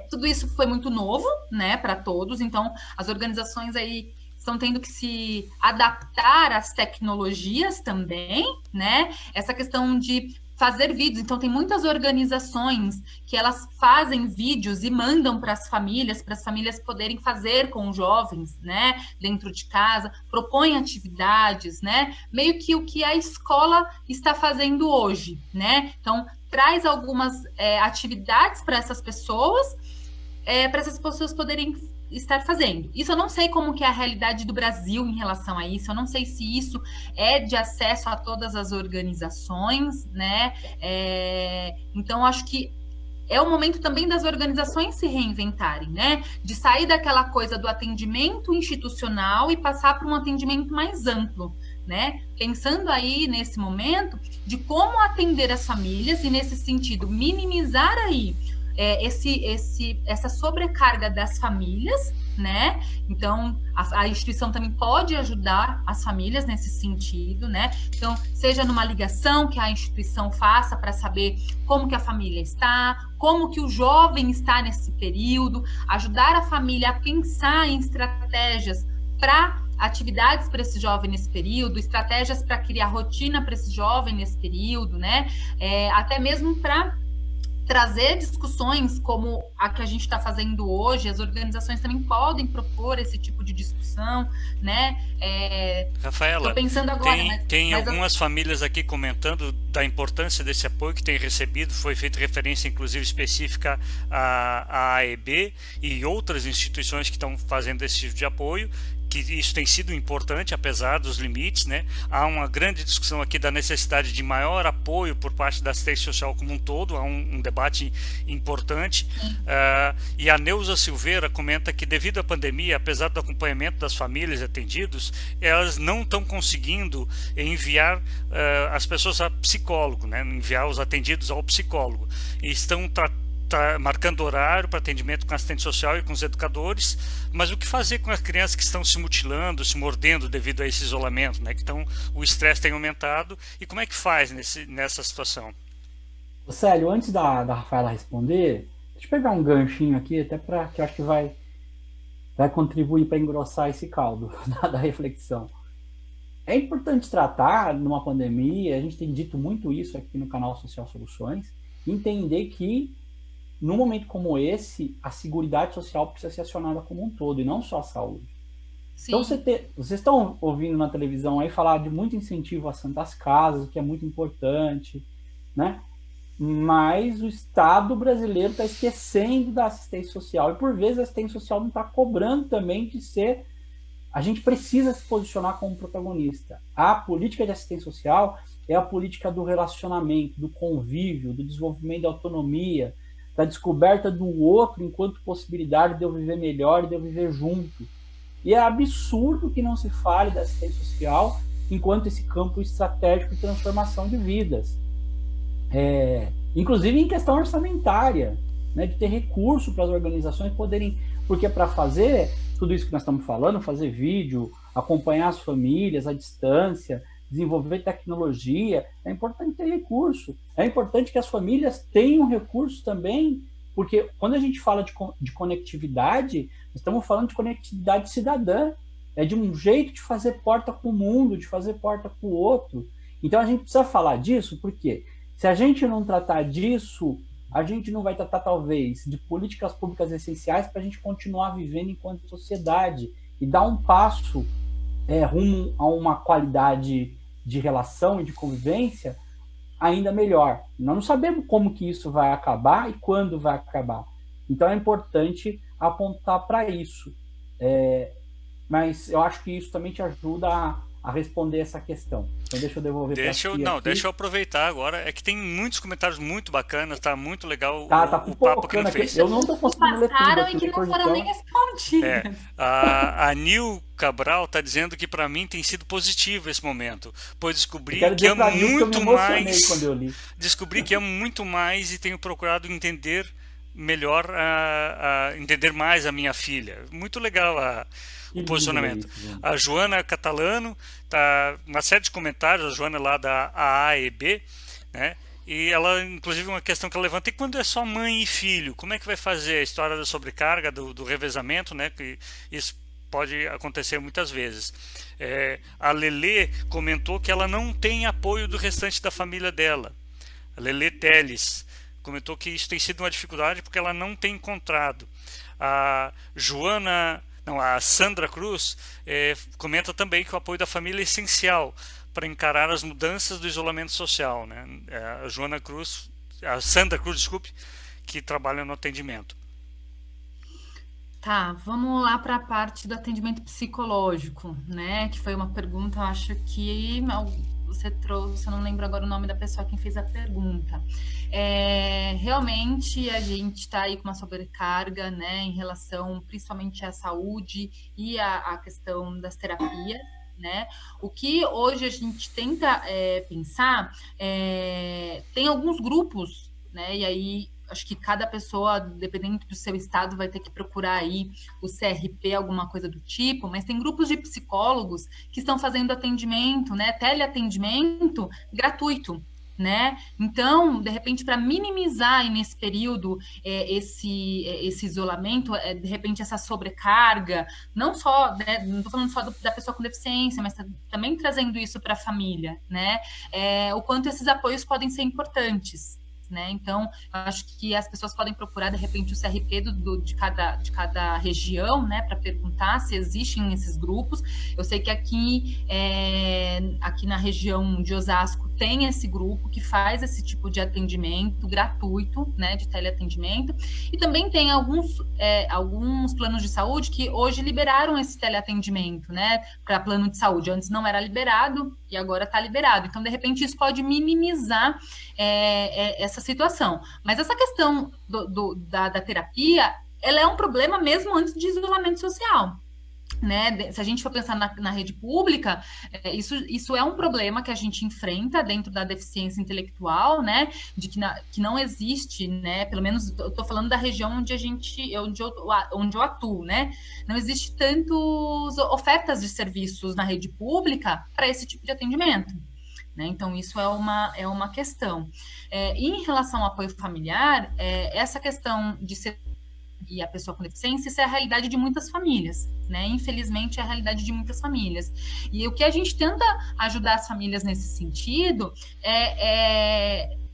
Tudo isso foi muito novo, né, para todos, então as organizações aí estão tendo que se adaptar às tecnologias também, né? Essa questão de fazer vídeos, então tem muitas organizações que elas fazem vídeos e mandam para as famílias poderem fazer com os jovens, né, dentro de casa, propõem atividades, né, meio que o que a escola está fazendo hoje, né? Então traz algumas atividades para essas pessoas poderem estar fazendo. Isso eu não sei como que é a realidade do Brasil em relação a isso, eu não sei se isso é de acesso a todas as organizações, né? Então, acho que é o momento também das organizações se reinventarem, né? De sair daquela coisa do atendimento institucional e passar para um atendimento mais amplo, né? Pensando aí nesse momento de como atender as famílias e nesse sentido minimizar aí essa sobrecarga das famílias, né? Então, a instituição também pode ajudar as famílias nesse sentido, né? Então, seja numa ligação que a instituição faça para saber como que a família está, como que o jovem está nesse período, ajudar a família a pensar em estratégias para atividades para esse jovem nesse período, estratégias para criar rotina para esse jovem nesse período, né? Até mesmo para trazer discussões como a que a gente está fazendo hoje, as organizações também podem propor esse tipo de discussão, né? Rafaela, pensando agora, tem algumas famílias aqui comentando da importância desse apoio que tem recebido, foi feita referência inclusive específica à AEB e outras instituições que estão fazendo esse tipo de apoio, que isso tem sido importante, apesar dos limites, né? Há uma grande discussão aqui da necessidade de maior apoio por parte da assistência social como um todo, há um debate importante. E a Neuza Silveira comenta que devido à pandemia, apesar do acompanhamento das famílias atendidos, elas não estão conseguindo enviar as pessoas a psicólogo, né? Enviar os atendidos ao psicólogo. E estão marcando horário para atendimento com assistente social e com os educadores, mas o que fazer com as crianças que estão se mutilando, se mordendo devido a esse isolamento, né? Então o estresse tem aumentado, e como é que faz nessa situação? Célio, antes da Rafaela responder, deixa eu pegar um ganchinho aqui, até para que eu acho que vai contribuir para engrossar esse caldo da reflexão. É importante tratar numa pandemia, a gente tem dito muito isso aqui no canal Social Soluções, entender que num momento como esse, a seguridade social precisa ser acionada como um todo, e não só a saúde. Sim. Então, vocês estão ouvindo na televisão aí falar de muito incentivo às santas casas, o que é muito importante, né? Mas o Estado brasileiro está esquecendo da assistência social, e por vezes a assistência social não está cobrando também de ser... A gente precisa se posicionar como protagonista. A política de assistência social é a política do relacionamento, do convívio, do desenvolvimento da autonomia, da descoberta do outro enquanto possibilidade de eu viver melhor e de eu viver junto. E é absurdo que não se fale da assistência social enquanto esse campo estratégico de transformação de vidas. Inclusive em questão orçamentária, né, de ter recurso para as organizações poderem... Porque para fazer tudo isso que nós estamos falando, fazer vídeo, acompanhar as famílias à distância, desenvolver tecnologia, é importante ter recurso. É importante que as famílias tenham recursos também, porque quando a gente fala de conectividade, nós estamos falando de conectividade cidadã, é de um jeito de fazer porta com o mundo, de fazer porta com o outro. Então a gente precisa falar disso, porque se a gente não tratar disso a gente não vai tratar, talvez, de políticas públicas essenciais para a gente continuar vivendo enquanto sociedade e dar um passo rumo a uma qualidade de relação e de convivência ainda melhor. Nós não sabemos como que isso vai acabar e quando vai acabar. Então é importante apontar para isso. Mas eu acho que isso também te ajuda a responder essa questão. Então deixa eu devolver para Deixa eu aproveitar agora. É que tem muitos comentários muito bacanas, tá muito legal o papo que ele fez. Eu não estou conseguindo ler tudo. Passaram e que não foram nem respondidas. A Nil Cabral está dizendo que para mim tem sido positivo esse momento, pois descobri que amo muito mais e tenho procurado entender melhor, entender mais a minha filha. Muito legal o posicionamento. A Joana Catalano, tá uma série de comentários, a Joana lá da AAEB, né? E ela, inclusive, uma questão que ela levanta: e quando é só mãe e filho, como é que vai fazer a história da sobrecarga, do revezamento, né? Que isso pode acontecer muitas vezes. A Lelê comentou que ela não tem apoio do restante da família dela. A Lelê Teles comentou que isso tem sido uma dificuldade porque ela não tem encontrado. A Sandra Cruz comenta também que o apoio da família é essencial para encarar as mudanças do isolamento social, né? A Sandra Cruz, desculpe, que trabalha no atendimento. Tá, vamos lá para a parte do atendimento psicológico, né? Que foi uma pergunta, eu acho que você trouxe, eu não lembro agora o nome da pessoa quem fez a pergunta. Realmente a gente está aí com uma sobrecarga, né, em relação principalmente à saúde e à questão das terapias, né? O que hoje a gente tenta pensar, tem alguns grupos, né? E aí acho que cada pessoa, dependendo do seu estado, vai ter que procurar aí o CRP, alguma coisa do tipo, mas tem grupos de psicólogos que estão fazendo atendimento, né, teleatendimento gratuito, né? Então, de repente, para minimizar aí nesse período esse isolamento, de repente essa sobrecarga, não só, né, não estou falando só da pessoa com deficiência, mas também trazendo isso para a família, né? O quanto esses apoios podem ser importantes. Né? Então, eu acho que as pessoas podem procurar, de repente, o CRP de cada região, né, para perguntar se existem esses grupos. Eu sei que aqui na região de Osasco tem esse grupo que faz esse tipo de atendimento gratuito, né, de teleatendimento, e também tem alguns planos de saúde que hoje liberaram esse teleatendimento, né, para plano de saúde. Antes não era liberado e agora está liberado. Então, de repente, isso pode minimizar essa situação. Mas essa questão da terapia, ela é um problema mesmo antes de isolamento social. Né? Se a gente for pensar na rede pública, isso é um problema que a gente enfrenta dentro da deficiência intelectual, né? Que não existe, né? Pelo menos eu estou falando da região onde eu atuo, né? Não existe tantas ofertas de serviços na rede pública para esse tipo de atendimento. Né? Então, isso é uma questão. Em relação ao apoio familiar, essa questão de ser e a pessoa com deficiência, isso é a realidade de muitas famílias, né? Infelizmente, é a realidade de muitas famílias. E o que a gente tenta ajudar as famílias nesse sentido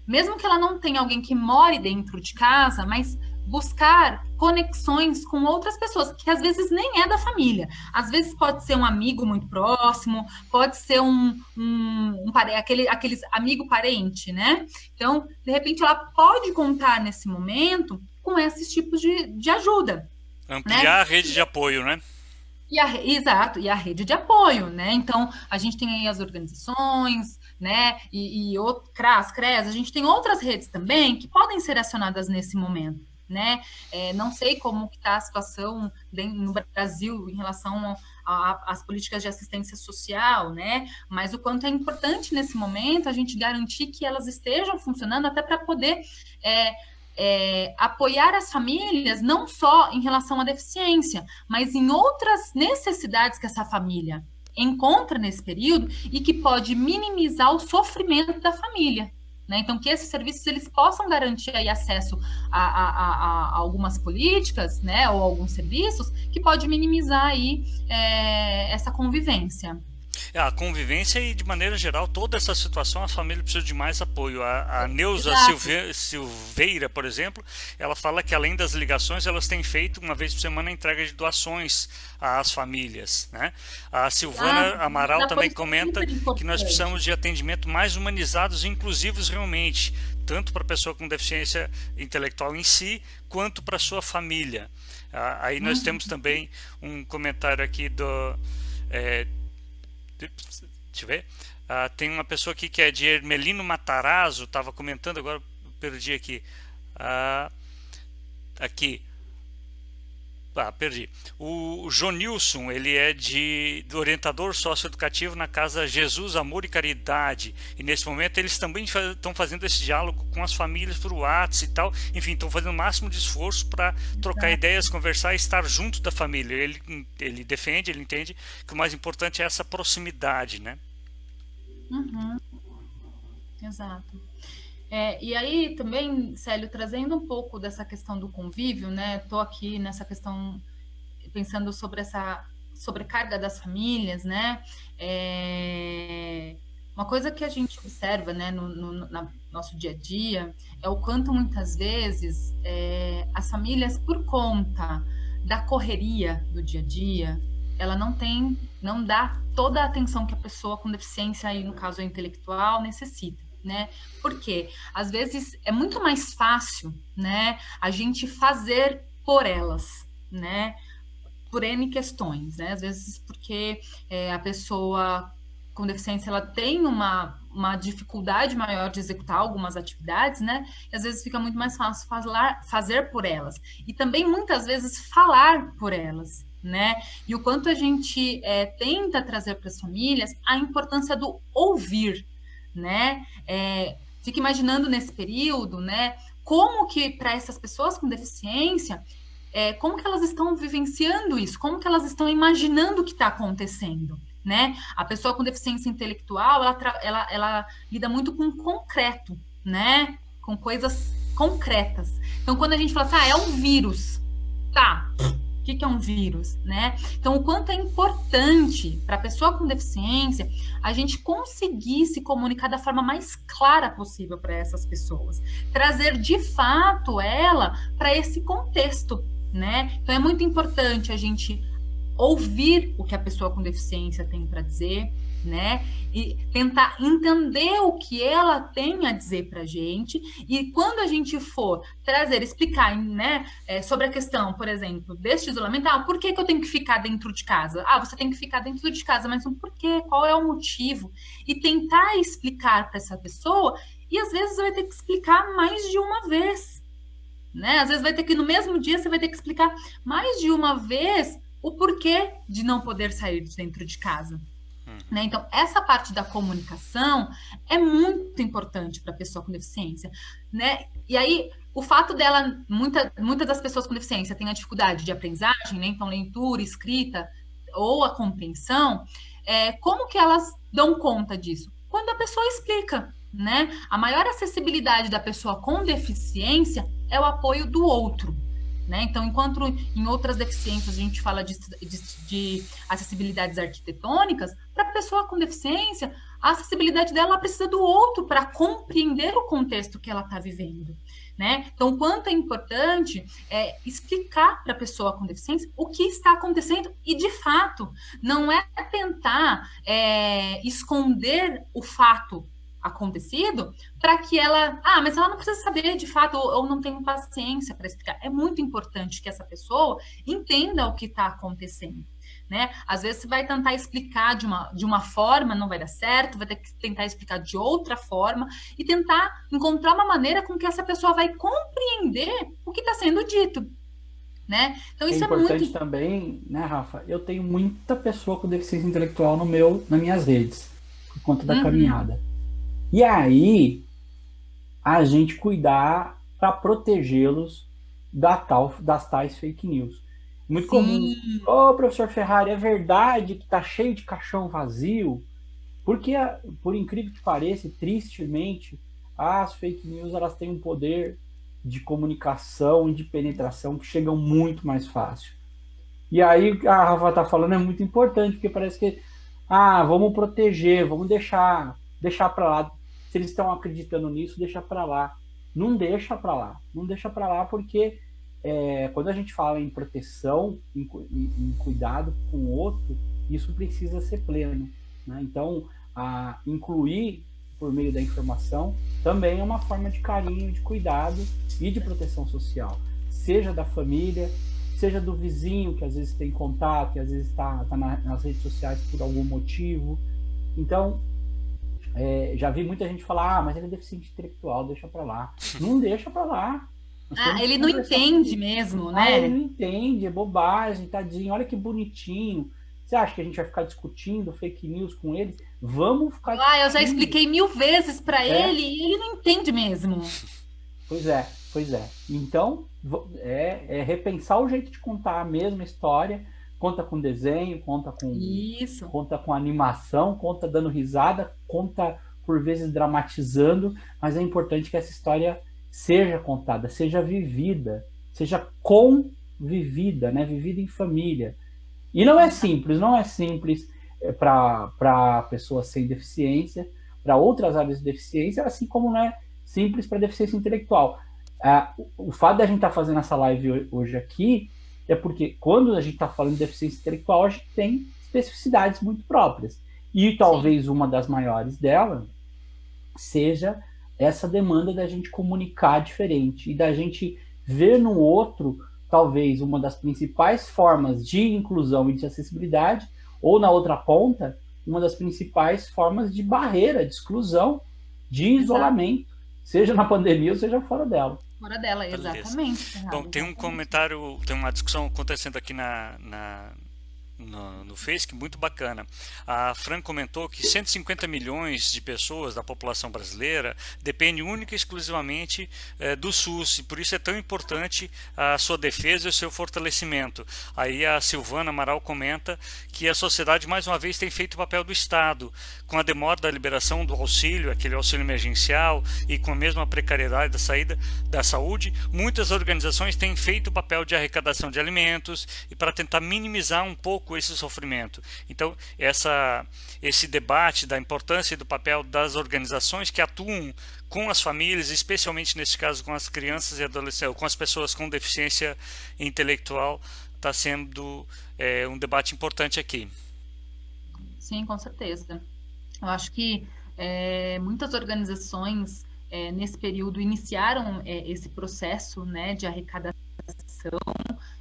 mesmo que ela não tenha alguém que more dentro de casa, mas buscar conexões com outras pessoas, que às vezes nem é da família. Às vezes pode ser um amigo muito próximo, pode ser aqueles amigo parente, né? Então, de repente, ela pode contar nesse momento com esses tipos de ajuda. Ampliar, né? A rede de apoio, né? Exato, e a rede de apoio, né? Então, a gente tem aí as organizações, né? E o CRAS, a gente tem outras redes também que podem ser acionadas nesse momento, né? Não sei como que está a situação no Brasil em relação às políticas de assistência social, né? Mas o quanto é importante nesse momento a gente garantir que elas estejam funcionando até para poder apoiar as famílias, não só em relação à deficiência, mas em outras necessidades que essa família encontra nesse período e que pode minimizar o sofrimento da família. Né? Então, que esses serviços eles possam garantir aí acesso a algumas políticas, né, ou alguns serviços que pode minimizar aí essa convivência. A convivência e, de maneira geral, toda essa situação, a família precisa de mais apoio. A Neuza Exato. Silveira, por exemplo, ela fala que além das ligações, elas têm feito uma vez por semana a entrega de doações às famílias, né? A Silvana Exato. Amaral Esse também apoio comenta super que nós importante. precisamos de atendimento mais humanizados e inclusivos realmente, tanto para a pessoa com deficiência intelectual em si, quanto para a sua família. Aí nós Uhum. temos também um comentário aqui do... é, deixa eu ver. Tem uma pessoa aqui que é de Ermelino Matarazzo, estava comentando, agora perdi aqui. Ah, aqui. Perdi. O Jonilson, ele é do orientador socioeducativo na Casa Jesus, Amor e Caridade. E nesse momento eles também estão fazendo esse diálogo com as famílias por WhatsApp e tal. Enfim, estão fazendo o máximo de esforço para trocar Exato. ideias, conversar e estar junto da família. Ele defende, ele entende que o mais importante é essa proximidade, né? Uhum. Exato. E aí também, Célio, trazendo um pouco dessa questão do convívio, né? Estou aqui nessa questão pensando sobre essa sobrecarga das famílias, né? Uma coisa que a gente observa, né, no nosso dia a dia, é o quanto muitas vezes as famílias, por conta da correria do dia a dia, ela não dá toda a atenção que a pessoa com deficiência, aí no caso intelectual, necessita. Né? Porque às vezes é muito mais fácil, né, a gente fazer por elas, né? Por N questões, né? Às vezes porque a pessoa com deficiência ela tem uma dificuldade maior de executar algumas atividades, né? E às vezes fica muito mais fácil fazer por elas. E também muitas vezes falar por elas, né? E o quanto a gente tenta trazer para as famílias a importância do ouvir, né? Fica imaginando nesse período, né? Como que para essas pessoas com deficiência como que elas estão vivenciando isso, como que elas estão imaginando o que está acontecendo, né? A pessoa com deficiência intelectual, ela lida muito com o concreto, né? Com coisas concretas. Então, quando a gente fala assim, é um vírus, tá? O que é um vírus, né? Então, o quanto é importante para a pessoa com deficiência a gente conseguir se comunicar da forma mais clara possível para essas pessoas, trazer de fato ela para esse contexto, né? Então, é muito importante a gente ouvir o que a pessoa com deficiência tem para dizer, né? E tentar entender o que ela tem a dizer para a gente. E quando a gente for trazer, explicar, né, sobre a questão, por exemplo, deste isolamento, por que eu tenho que ficar dentro de casa? Você tem que ficar dentro de casa, mas por quê? Qual é o motivo? E tentar explicar para essa pessoa, e às vezes vai ter que explicar mais de uma vez, né? Às vezes vai ter que, no mesmo dia, você vai ter que explicar mais de uma vez o porquê de não poder sair de dentro de casa. Né? Então, essa parte da comunicação é muito importante para a pessoa com deficiência, né? E aí, o fato dela, muitas das pessoas com deficiência têm a dificuldade de aprendizagem, né? Então, leitura, escrita ou a compreensão, como que elas dão conta disso? Quando a pessoa explica, né? A maior acessibilidade da pessoa com deficiência é o apoio do outro. Né? Então, enquanto em outras deficiências a gente fala de acessibilidades arquitetônicas, para a pessoa com deficiência, a acessibilidade dela precisa do outro para compreender o contexto que ela está vivendo. Né? Então, o quanto é importante explicar para a pessoa com deficiência o que está acontecendo e, de fato, não é tentar esconder o fato acontecido para que ela, mas ela não precisa saber de fato ou não tem paciência para explicar. É muito importante que essa pessoa entenda o que está acontecendo, né? Às vezes você vai tentar explicar de uma forma, não vai dar certo, vai ter que tentar explicar de outra forma e tentar encontrar uma maneira com que essa pessoa vai compreender o que está sendo dito, né? Então isso é importante muito também, né, Rafa? Eu tenho muita pessoa com deficiência intelectual nas minhas redes, por conta da caminhada. E aí, a gente cuidar para protegê-los das tais fake news. Muito comum. Professor Ferrari, é verdade que está cheio de caixão vazio? Porque, por incrível que pareça, tristemente, as fake news elas têm um poder de comunicação e de penetração que chegam muito mais fácil. E aí, a Rafa está falando é muito importante, porque parece que vamos proteger, vamos deixar para lá. Se eles estão acreditando nisso, deixa para lá. Não deixa para lá. Não deixa para lá porque quando a gente fala em proteção, em cuidado com o outro, isso precisa ser pleno, né? Então, incluir por meio da informação também é uma forma de carinho, de cuidado e de proteção social. Seja da família, seja do vizinho, que às vezes tem contato, que às vezes está nas redes sociais por algum motivo. Então, já vi muita gente falar, mas ele é deficiente intelectual, deixa para lá. Não deixa para lá. Ele não entende mesmo, né? Ele não entende, é bobagem, tadinho, olha que bonitinho. Você acha que a gente vai ficar discutindo fake news com ele? Vamos ficar discutindo. Eu já expliquei 1000 vezes para ele e ele não entende mesmo. Pois é. Então, repensar o jeito de contar a mesma história. Conta com desenho, conta com animação, conta dando risada, conta por vezes dramatizando, mas é importante que essa história seja contada, seja vivida, seja convivida, né? Vivida em família. E não é simples para pessoas sem deficiência, para outras áreas de deficiência, assim como não é simples para deficiência intelectual. O fato de a gente estar fazendo essa live hoje aqui é porque quando a gente está falando de deficiência intelectual, a gente tem especificidades muito próprias. E talvez uma das maiores delas seja essa demanda da gente comunicar diferente e da gente ver no outro, talvez, uma das principais formas de inclusão e de acessibilidade, ou na outra ponta, uma das principais formas de barreira, de exclusão, de isolamento, seja na pandemia ou seja fora dela. Fora dela, exatamente. Bom, tem um comentário, tem uma discussão acontecendo aqui no Facebook, muito bacana. A Fran comentou que 150 milhões de pessoas da população brasileira dependem única e exclusivamente do SUS, e por isso é tão importante a sua defesa e o seu fortalecimento. Aí a Silvana Amaral comenta que a sociedade mais uma vez tem feito o papel do Estado, com a demora da liberação do auxílio, aquele auxílio emergencial, e com a mesma precariedade da saída da saúde, muitas organizações têm feito o papel de arrecadação de alimentos e para tentar minimizar um pouco esse sofrimento. Então, esse debate da importância e do papel das organizações que atuam com as famílias, especialmente nesse caso com as crianças e adolescentes, com as pessoas com deficiência intelectual, está sendo um debate importante aqui. Sim, com certeza. Eu acho que muitas organizações nesse período iniciaram esse processo, né, de arrecadação.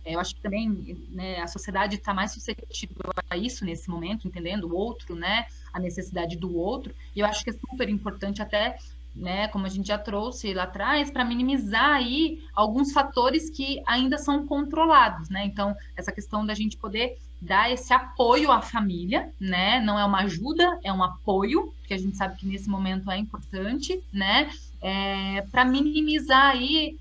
Eu acho que também, né, a sociedade está mais suscetível a isso nesse momento, entendendo o outro, né, a necessidade do outro. E eu acho que é super importante até, né, como a gente já trouxe lá atrás, para minimizar aí alguns fatores que ainda são controlados, né? Então, essa questão da gente poder dar esse apoio à família, né? Não é uma ajuda, é um apoio, que a gente sabe que nesse momento é importante, né? Para minimizar aí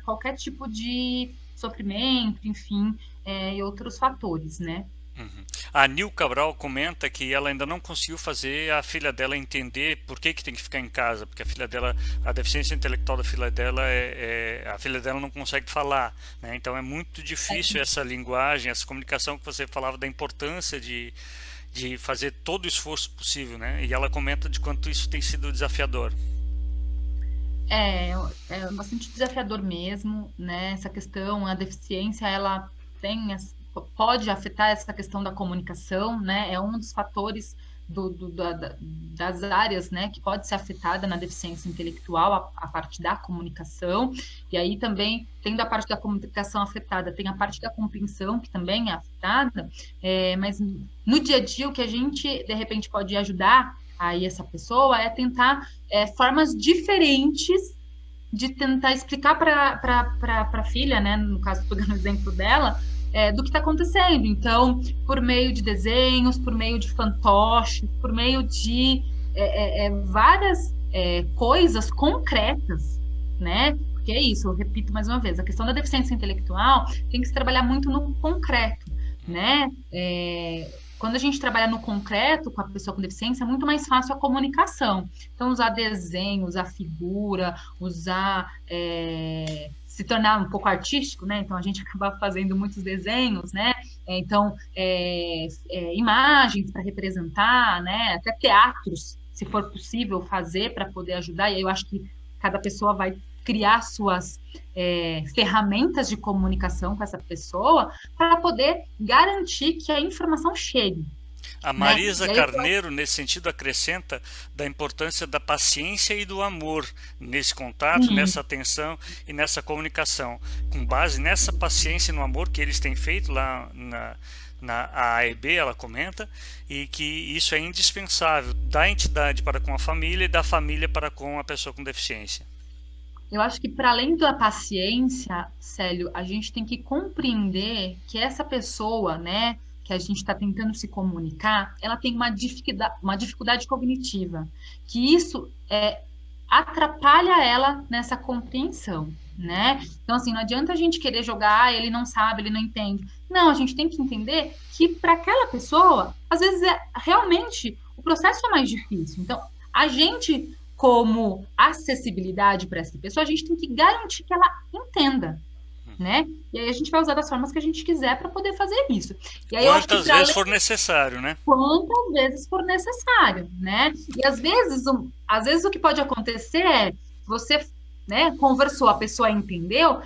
qualquer tipo de sofrimento, enfim, e outros fatores, né? Uhum. A Nil Cabral comenta que ela ainda não conseguiu fazer a filha dela entender por que tem que ficar em casa, porque a filha dela, a deficiência intelectual da filha dela a filha dela não consegue falar, né? Então é muito difícil essa linguagem, essa comunicação que você falava da importância de fazer todo o esforço possível, né? E ela comenta de quanto isso tem sido desafiador. É bastante desafiador mesmo, né? Essa questão, a deficiência, ela pode afetar essa questão da comunicação, né? É um dos fatores das áreas, né, que pode ser afetada na deficiência intelectual, a parte da comunicação. E aí também, tendo a parte da comunicação afetada, tem a parte da compreensão, que também é afetada, mas no dia a dia, o que a gente, de repente, pode ajudar aí essa pessoa é tentar formas diferentes de tentar explicar para a filha, né, no caso, pegando o exemplo dela, do que está acontecendo. Então, por meio de desenhos, por meio de fantoches, por meio de várias coisas concretas, né? Porque é isso, eu repito mais uma vez, a questão da deficiência intelectual tem que se trabalhar muito no concreto, né? Quando a gente trabalha no concreto com a pessoa com deficiência, é muito mais fácil a comunicação. Então, usar desenho, usar figura, usar... se tornar um pouco artístico, né? Então, a gente acaba fazendo muitos desenhos, né? Então, imagens para representar, né? Até teatros, se for possível fazer para poder ajudar. E aí eu acho que cada pessoa vai criar suas ferramentas de comunicação com essa pessoa para poder garantir que a informação chegue. A Marisa Carneiro, nesse sentido, acrescenta da importância da paciência e do amor nesse contato, nessa atenção e nessa comunicação. Com base nessa paciência e no amor que eles têm feito lá na AEB, ela comenta, e que isso é indispensável da entidade para com a família e da família para com a pessoa com deficiência. Eu acho que, para além da paciência, Célio, a gente tem que compreender que essa pessoa, né, que a gente está tentando se comunicar, ela tem uma dificuldade cognitiva, que isso atrapalha ela nessa compreensão, né? Então, assim, não adianta a gente querer jogar, ele não sabe, ele não entende. Não, a gente tem que entender que para aquela pessoa, às vezes, realmente, o processo é mais difícil. Então, a gente, como acessibilidade para essa pessoa, a gente tem que garantir que ela entenda, né? E aí a gente vai usar das formas que a gente quiser para poder fazer isso. E aí quantas vezes for necessário, né? Quantas vezes for necessário, né? E às vezes o que pode acontecer é você, né, conversou, a pessoa entendeu,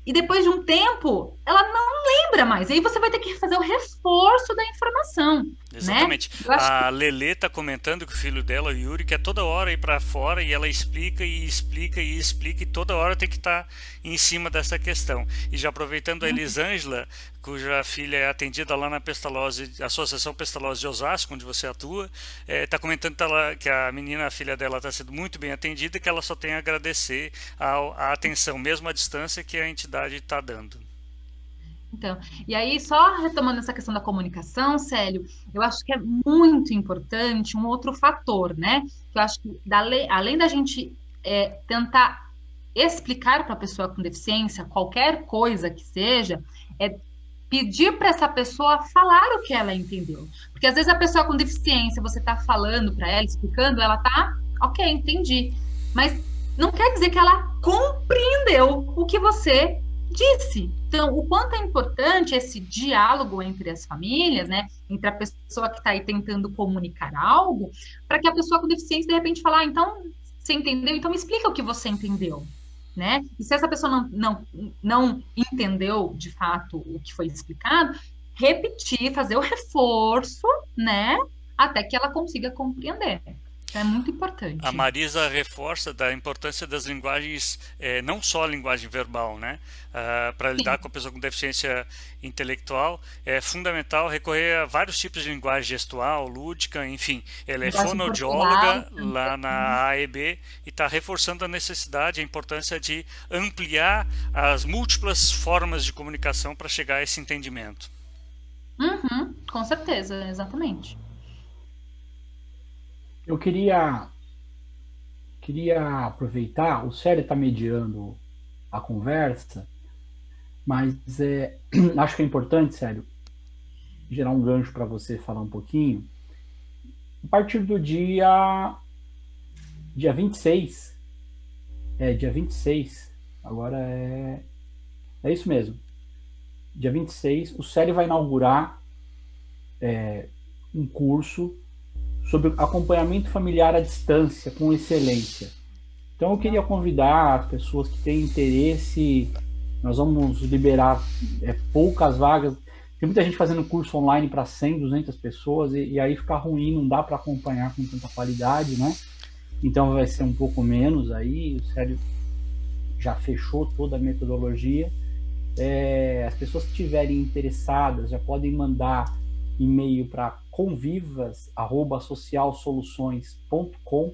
e depois de um tempo ela não lembra mais. Aí você vai ter que fazer o reforço da informação. Exatamente. Né? A Lelê está comentando que o filho dela, o Yuri, quer toda hora ir para fora e ela explica e explica e explica, e toda hora tem que estar em cima dessa questão. E já aproveitando, a Elisângela, cuja filha é atendida lá na Pestalozzi, Associação Pestalozzi de Osasco, onde você atua, está comentando que a menina, a filha dela, está sendo muito bem atendida e que ela só tem a agradecer a atenção, mesmo à distância, que a entidade está dando. Então, e aí, só retomando essa questão da comunicação, Célio, eu acho que é muito importante um outro fator, né? Que eu acho que, além da gente tentar explicar para a pessoa com deficiência qualquer coisa que seja, é pedir para essa pessoa falar o que ela entendeu. Porque às vezes a pessoa com deficiência, você está falando para ela, explicando, ela tá, ok, entendi. Mas não quer dizer que ela compreendeu o que você disse. Então, o quanto é importante esse diálogo entre as famílias, né, entre a pessoa que está aí tentando comunicar algo, para que a pessoa com deficiência, de repente, falar, então, você entendeu? Então, me explica o que você entendeu, né? E se essa pessoa não entendeu, de fato, o que foi explicado, repetir, fazer o reforço, né, até que ela consiga compreender. É muito importante. A Marisa reforça da importância das linguagens, não só a linguagem verbal, né? Para lidar com a pessoa com deficiência intelectual, é fundamental recorrer a vários tipos de linguagem gestual, lúdica, enfim. Ela é fonoaudióloga lá na AEB e está reforçando a necessidade, a importância de ampliar as múltiplas formas de comunicação para chegar a esse entendimento. Com certeza, exatamente. Eu queria aproveitar, o Célio está mediando a conversa, mas acho que é importante, Célio, gerar um gancho para você falar um pouquinho. A partir do dia 26, dia 26, agora é isso mesmo, dia 26, o Célio vai inaugurar um curso sobre acompanhamento familiar à distância com excelência. Então eu queria convidar as pessoas que têm interesse, nós vamos liberar poucas vagas, tem muita gente fazendo curso online para 100, 200 pessoas, e aí fica ruim, não dá para acompanhar com tanta qualidade, né? Então vai ser um pouco menos aí, o Célio já fechou toda a metodologia. As pessoas que estiverem interessadas já podem mandar e-mail para convivas@socialsoluções.com,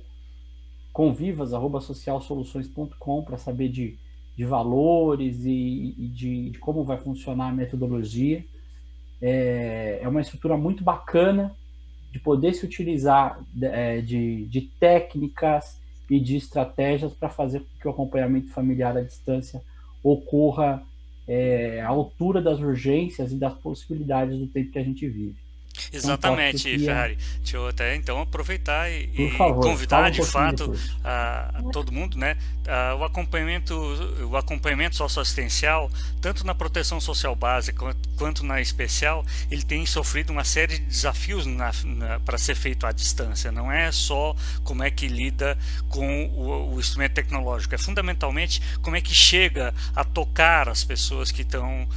convivas@socialsoluções.com, para saber de valores e de como vai funcionar a metodologia. É uma estrutura muito bacana de poder se utilizar de técnicas e de estratégias para fazer com que o acompanhamento familiar à distância ocorra à altura das urgências e das possibilidades do tempo que a gente vive. Exatamente, Ferrari. Deixa eu até então aproveitar e favor, convidar de fato a todo mundo, né? O acompanhamento socioassistencial, tanto na proteção social básica quanto na especial, ele tem sofrido uma série de desafios para ser feito à distância. Não é só como é que lida com o instrumento tecnológico, é fundamentalmente como é que chega a tocar as pessoas que estão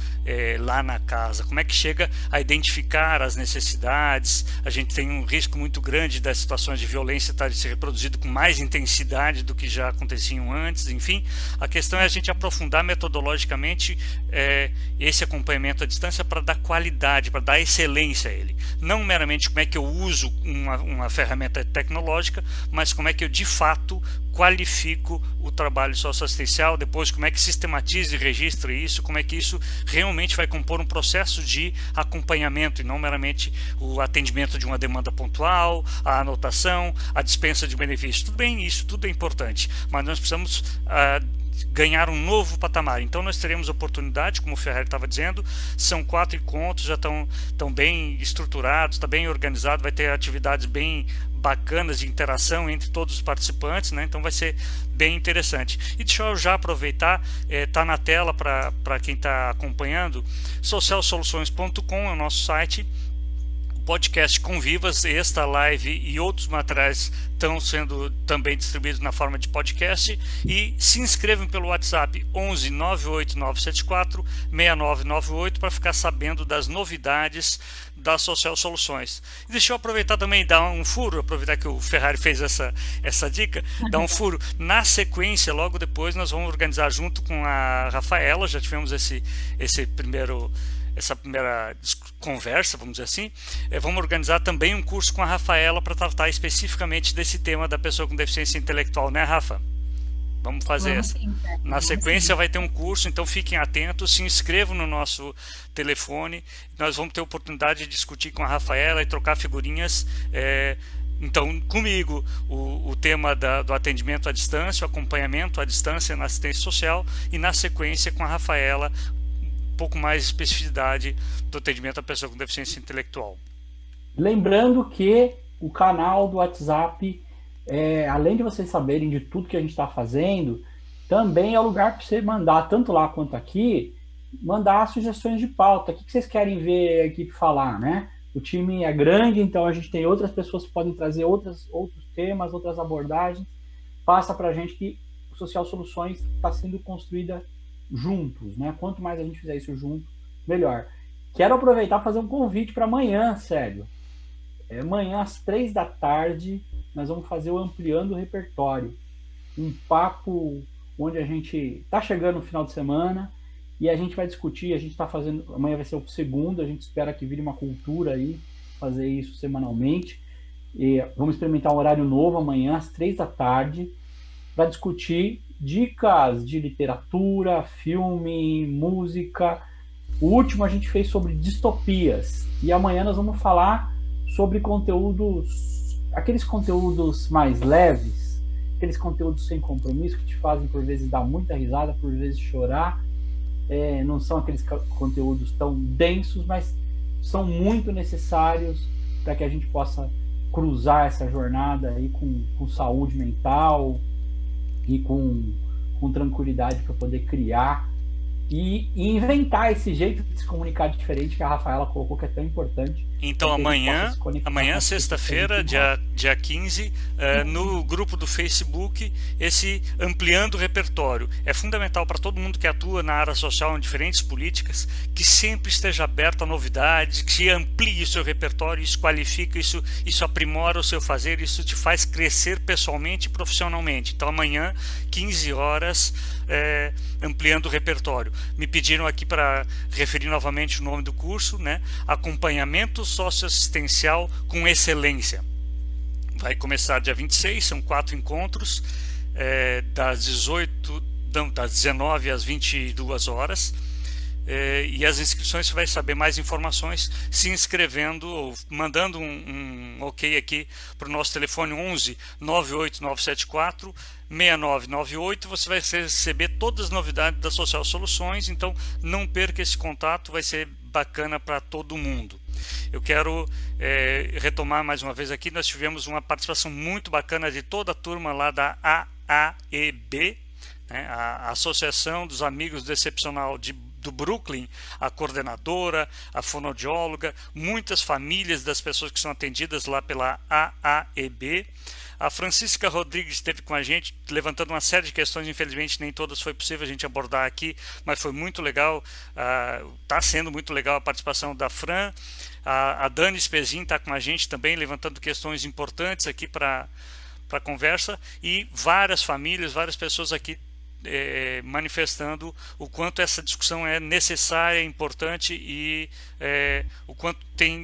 lá na casa, como é que chega a identificar as necessidades. A gente tem um risco muito grande das situações de violência estarem se reproduzindo com mais intensidade do que já aconteciam antes. Enfim, a questão é a gente aprofundar metodologicamente esse acompanhamento à distância para dar qualidade, para dar excelência a ele. Não meramente como é que eu uso uma ferramenta tecnológica, mas como é que eu de fato qualifico o trabalho socioassistencial, depois como é que sistematiza e registra isso, como é que isso realmente vai compor um processo de acompanhamento e não meramente o atendimento de uma demanda pontual, a anotação, a dispensa de benefícios. Tudo bem, isso tudo é importante, mas nós precisamos ganhar um novo patamar. Então nós teremos oportunidade, como o Ferrari estava dizendo, são 4 encontros, já estão bem estruturados, está bem organizado, vai ter atividades bem bacanas de interação entre todos os participantes, né? Então vai ser bem interessante. E deixa eu já aproveitar, está na tela para quem está acompanhando, socialsoluções.com é o nosso site. Podcast Convivas, esta live e outros materiais estão sendo também distribuídos na forma de podcast, e se inscrevam pelo WhatsApp 11 98974 6998 para ficar sabendo das novidades da Social Soluções. E deixa eu aproveitar também e dar um furo, aproveitar que o Ferrari fez essa dica, dar um furo. Na sequência, logo depois, nós vamos organizar junto com a Rafaela, já tivemos essa primeira conversa, vamos dizer assim, vamos organizar também um curso com a Rafaela para tratar especificamente desse tema da pessoa com deficiência intelectual, né, Rafa? Vamos fazer essa. Na sequência vai ter um curso, então fiquem atentos, se inscrevam no nosso telefone, nós vamos ter a oportunidade de discutir com a Rafaela e trocar figurinhas. Então, comigo, o tema do atendimento à distância, o acompanhamento à distância na assistência social, e na sequência com a Rafaela, pouco mais de especificidade do atendimento à pessoa com deficiência intelectual. Lembrando que o canal do WhatsApp, além de vocês saberem de tudo que a gente está fazendo, também é o lugar para você mandar, tanto lá quanto aqui, mandar sugestões de pauta. O que vocês querem ver a equipe falar, né? O time é grande, então a gente tem outras pessoas que podem trazer outros temas, outras abordagens. Passa para a gente que o Social Soluções está sendo construída juntos, né? Quanto mais a gente fizer isso junto, melhor. Quero aproveitar e fazer um convite para amanhã, sério. Amanhã às 3 da tarde nós vamos fazer o Ampliando o Repertório, um papo onde a gente está chegando no final de semana e a gente vai discutir. A gente está fazendo, amanhã vai ser o segundo, a gente espera que vire uma cultura aí, fazer isso semanalmente, e vamos experimentar um horário novo amanhã às 3 da tarde para discutir dicas de literatura, filme, música. O último a gente fez sobre distopias, e amanhã nós vamos falar sobre aqueles conteúdos mais leves, aqueles conteúdos sem compromisso que te fazem por vezes dar muita risada, por vezes chorar. Não são aqueles conteúdos tão densos, mas são muito necessários para que a gente possa cruzar essa jornada aí com saúde mental e com tranquilidade para poder criar e inventar esse jeito de se comunicar diferente que a Rafaela colocou, que é tão importante. Então amanhã sexta-feira, dia 15, no grupo do Facebook, esse Ampliando o Repertório. É fundamental para todo mundo que atua na área social em diferentes políticas, que sempre esteja aberto a novidades, que amplie o seu repertório, isso qualifica, isso aprimora o seu fazer, isso te faz crescer pessoalmente e profissionalmente. Então amanhã, 15 horas, Ampliando o Repertório. Me pediram aqui para referir novamente o nome do curso, né? Acompanhamento socioassistencial com excelência. Vai começar dia 26, são 4 encontros, das 19 às 22 horas. E as inscrições, você vai saber mais informações se inscrevendo ou mandando um ok aqui para o nosso telefone 11 98974 6998. Você vai receber todas as novidades da Social Soluções, então não perca esse contato, vai ser bacana para todo mundo. Eu quero retomar mais uma vez aqui, nós tivemos uma participação muito bacana de toda a turma lá da AAEB, né, a Associação dos Amigos do Excepcional do Brooklyn, a coordenadora, a fonoaudióloga, muitas famílias das pessoas que são atendidas lá pela AAEB. A Francisca Rodrigues esteve com a gente, levantando uma série de questões, infelizmente nem todas foi possível a gente abordar aqui, mas foi muito legal, está sendo muito legal a participação da Fran. A Dani Spezin está com a gente também, levantando questões importantes aqui para a conversa, e várias famílias, várias pessoas aqui manifestando o quanto essa discussão é necessária, importante e o quanto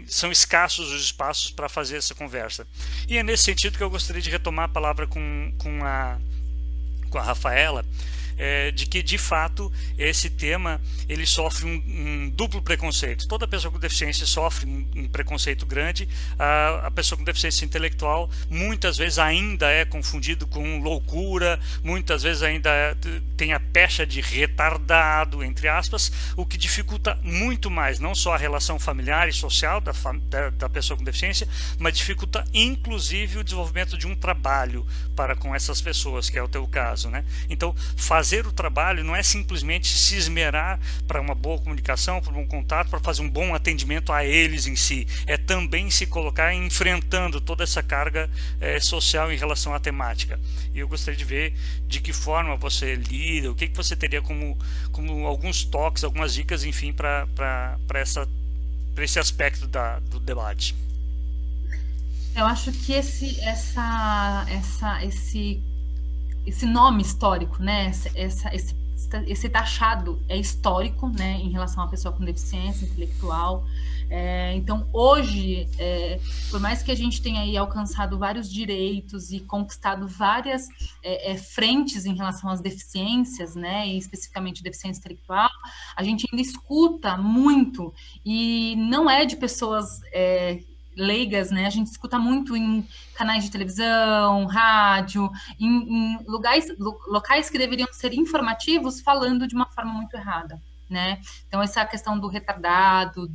são escassos os espaços para fazer essa conversa. E é nesse sentido que eu gostaria de retomar a palavra com a Rafaela, de que de fato esse tema ele sofre um duplo preconceito. Toda pessoa com deficiência sofre um preconceito grande. A pessoa com deficiência intelectual muitas vezes ainda é confundido com loucura, muitas vezes ainda tem a pecha de retardado, entre aspas, o que dificulta muito mais não só a relação familiar e social da pessoa com deficiência, mas dificulta inclusive o desenvolvimento de um trabalho para com essas pessoas, que é o teu caso, né? Então, fazer o trabalho não é simplesmente se esmerar para uma boa comunicação, para um bom contato, para fazer um bom atendimento a eles em si. É também se colocar enfrentando toda essa carga social em relação à temática. E eu gostaria de ver de que forma você lida, o que você teria como alguns toques, algumas dicas, enfim, para esse aspecto do debate. Eu acho que esse nome histórico, né? Esse taxado é histórico, né? Em relação à pessoa com deficiência intelectual. Então, hoje, por mais que a gente tenha aí alcançado vários direitos e conquistado várias frentes em relação às deficiências, né? E especificamente deficiência intelectual, a gente ainda escuta muito, e não é de pessoas leigas, né? A gente escuta muito em canais de televisão, rádio, em locais que deveriam ser informativos, falando de uma forma muito errada, né? Então, essa questão do retardado,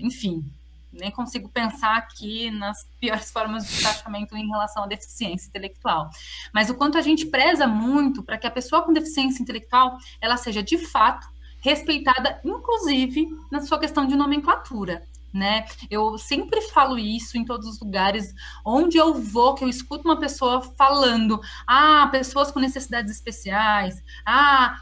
enfim, nem consigo pensar aqui nas piores formas de tratamento em relação à deficiência intelectual. Mas o quanto a gente preza muito para que a pessoa com deficiência intelectual, ela seja, de fato, respeitada, inclusive, na sua questão de nomenclatura, né? Eu sempre falo isso em todos os lugares onde eu vou, que eu escuto uma pessoa falando, pessoas com necessidades especiais,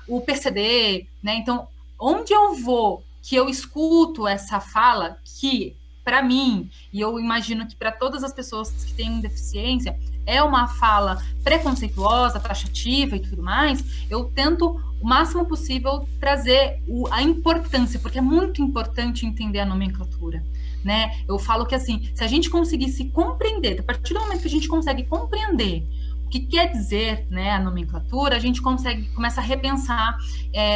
o PCD, né? Então, onde eu vou, que eu escuto essa fala, que para mim, e eu imagino que para todas as pessoas que têm deficiência, é uma fala preconceituosa, taxativa e tudo mais, eu tento o máximo possível trazer a importância, porque é muito importante entender a nomenclatura, né? Eu falo que, assim, se a gente conseguir se compreender, a partir do momento que a gente consegue compreender o que quer dizer, né, a nomenclatura, a gente começa a repensar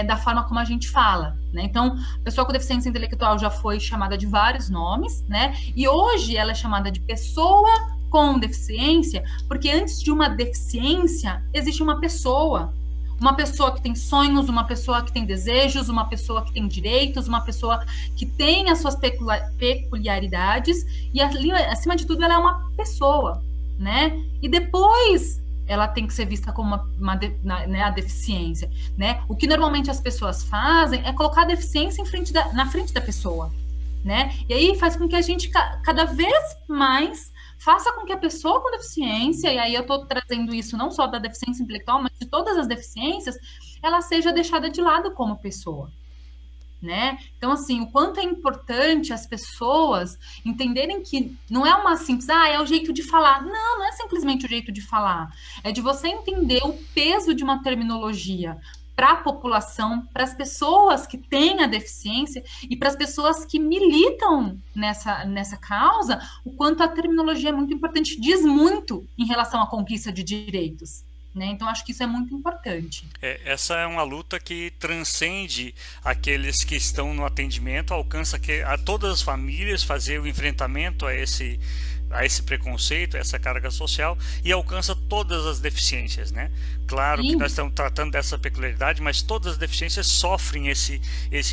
da forma como a gente fala, né? Então, a pessoa com deficiência intelectual já foi chamada de vários nomes, né? E hoje ela é chamada de pessoa com deficiência, porque antes de uma deficiência existe uma pessoa que tem sonhos, uma pessoa que tem desejos, uma pessoa que tem direitos, uma pessoa que tem as suas peculiaridades, e ali, acima de tudo, ela é uma pessoa, né? E depois ela tem que ser vista como a deficiência, né? O que normalmente as pessoas fazem é colocar a deficiência na frente da pessoa, né? E aí faz com que a gente cada vez mais faça com que a pessoa com deficiência, e aí eu estou trazendo isso não só da deficiência intelectual, mas de todas as deficiências, ela seja deixada de lado como pessoa, né? Então, assim, o quanto é importante as pessoas entenderem que não é uma simples, é o jeito de falar. Não é simplesmente o jeito de falar. É de você entender o peso de uma terminologia para a população, para as pessoas que têm a deficiência e para as pessoas que militam nessa causa, o quanto a terminologia é muito importante, diz muito em relação à conquista de direitos, né? Então, acho que isso é muito importante. Essa é uma luta que transcende aqueles que estão no atendimento, alcança a todas as famílias, fazer o enfrentamento a a esse preconceito, a essa carga social, e alcança todas as deficiências, né? Claro que nós estamos tratando dessa peculiaridade, mas todas as deficiências sofrem esse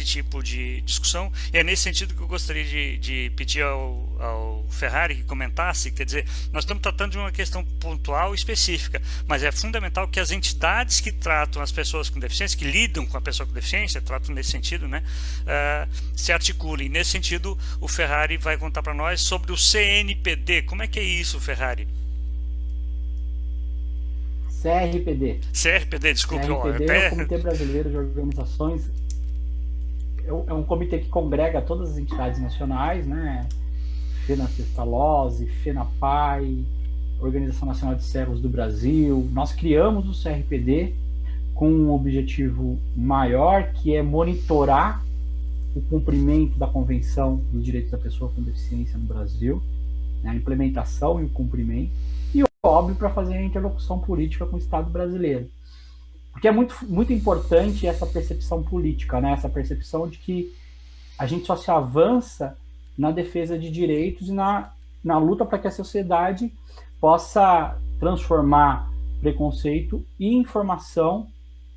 tipo de discussão, e é nesse sentido que eu gostaria de pedir ao Ferrari que comentasse. Quer dizer, nós estamos tratando de uma questão pontual e específica, mas é fundamental que as entidades que tratam as pessoas com deficiência, que lidam com a pessoa com deficiência, tratam nesse sentido, né, se articulem. Nesse sentido, o Ferrari vai contar para nós sobre o CNPD. Como é que é isso, Ferrari? CRPD, desculpe. CRPD é o Comitê Brasileiro de Organizações. É um comitê que congrega todas as entidades nacionais, né? FENAFESTALOSE, FENAPAI, Organização Nacional de Cegos do Brasil. Nós criamos o CRPD com um objetivo maior, que é monitorar o cumprimento da Convenção dos Direitos da Pessoa com Deficiência no Brasil, né, a implementação e o cumprimento, e, óbvio, para fazer a interlocução política com o Estado brasileiro. Porque é muito importante essa percepção política, né, essa percepção de que a gente só se avança na defesa de direitos e na luta para que a sociedade possa transformar preconceito em informação,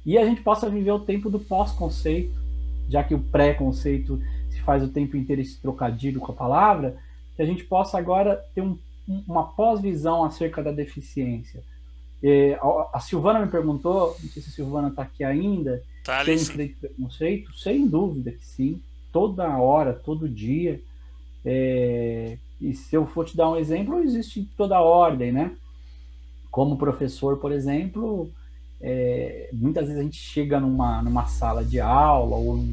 e a gente possa viver o tempo do pós-conceito, já que o pré-conceito se faz o tempo inteiro esse trocadilho com a palavra, que a gente possa agora ter uma pós-visão acerca da deficiência. A Silvana me perguntou, não sei se a Silvana está aqui ainda, se eu enfrento preconceito. Sem dúvida que sim, toda hora, todo dia. E se eu for te dar um exemplo, existe toda a ordem, né? Como professor, por exemplo, muitas vezes a gente chega numa sala de aula ou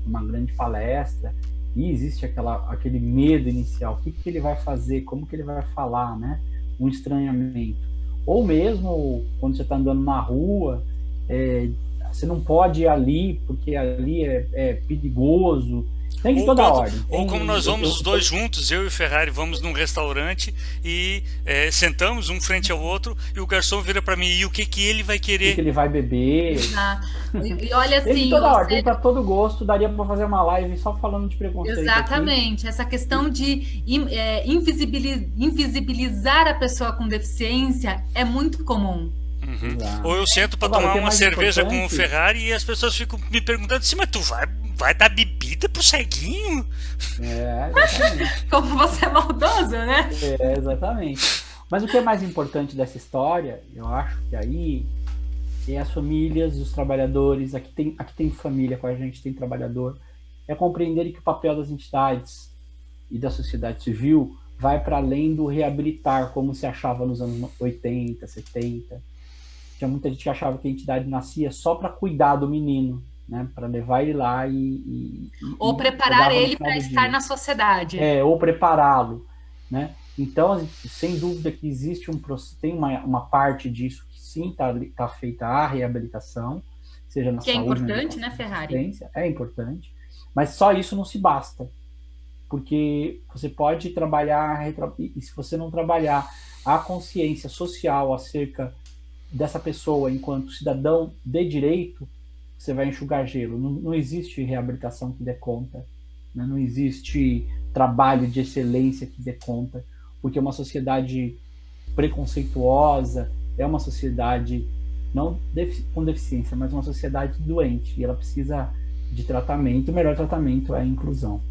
numa grande palestra e existe aquele medo inicial. O que ele vai fazer? Como que ele vai falar, né? Um estranhamento. Ou mesmo quando você está andando na rua, você não pode ir ali porque ali é perigoso. Tem de toda ordem. Ou como nós vamos os dois juntos, eu e o Ferrari, vamos num restaurante e sentamos um frente ao outro e o garçom vira para mim, e o que ele vai querer? O que ele vai beber? E olha assim... Tem de toda ordem, tem para todo gosto, daria para fazer uma live só falando de preconceito. Exatamente, essa questão de invisibilizar a pessoa com deficiência é muito comum. Uhum. Ou eu sento para tomar uma cerveja com o Ferrari e as pessoas ficam me perguntando assim, mas tu vai dar bebida pro ceguinho? Exatamente. Como você é maldoso, né? Exatamente. Mas o que é mais importante dessa história, eu acho que aí é as famílias, os trabalhadores, aqui tem família com a gente, tem trabalhador, é compreenderem que o papel das entidades e da sociedade civil vai para além do reabilitar, como se achava nos anos 80, 70. Tinha muita gente que achava que a entidade nascia só para cuidar do menino, né, para levar ele lá ou preparar ele para estar na sociedade. Ou prepará-lo, né? Então, sem dúvida que tem uma parte disso que sim está feita a reabilitação, seja na saúde. Que é importante, né, Ferrari? É importante, mas só isso não se basta, porque você pode trabalhar, e se você não trabalhar a consciência social acerca dessa pessoa enquanto cidadão de direito, você vai enxugar gelo. Não existe reabilitação que dê conta, né? Não existe trabalho de excelência que dê conta, porque uma sociedade preconceituosa é uma sociedade não com deficiência, mas uma sociedade doente, e ela precisa de tratamento. O melhor tratamento é a inclusão.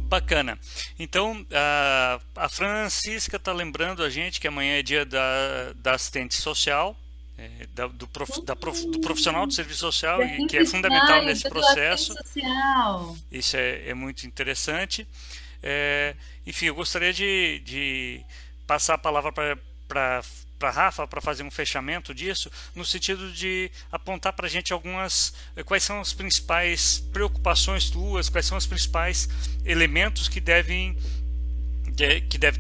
Bacana. Então, a Francisca está lembrando a gente que amanhã é dia da assistente social, do profissional do serviço social, e que é fundamental nesse processo. Isso é muito interessante. Enfim, eu gostaria de passar a palavra para a Rafa para fazer um fechamento disso, no sentido de apontar para a gente quais são as principais preocupações tuas, quais são os principais elementos que deve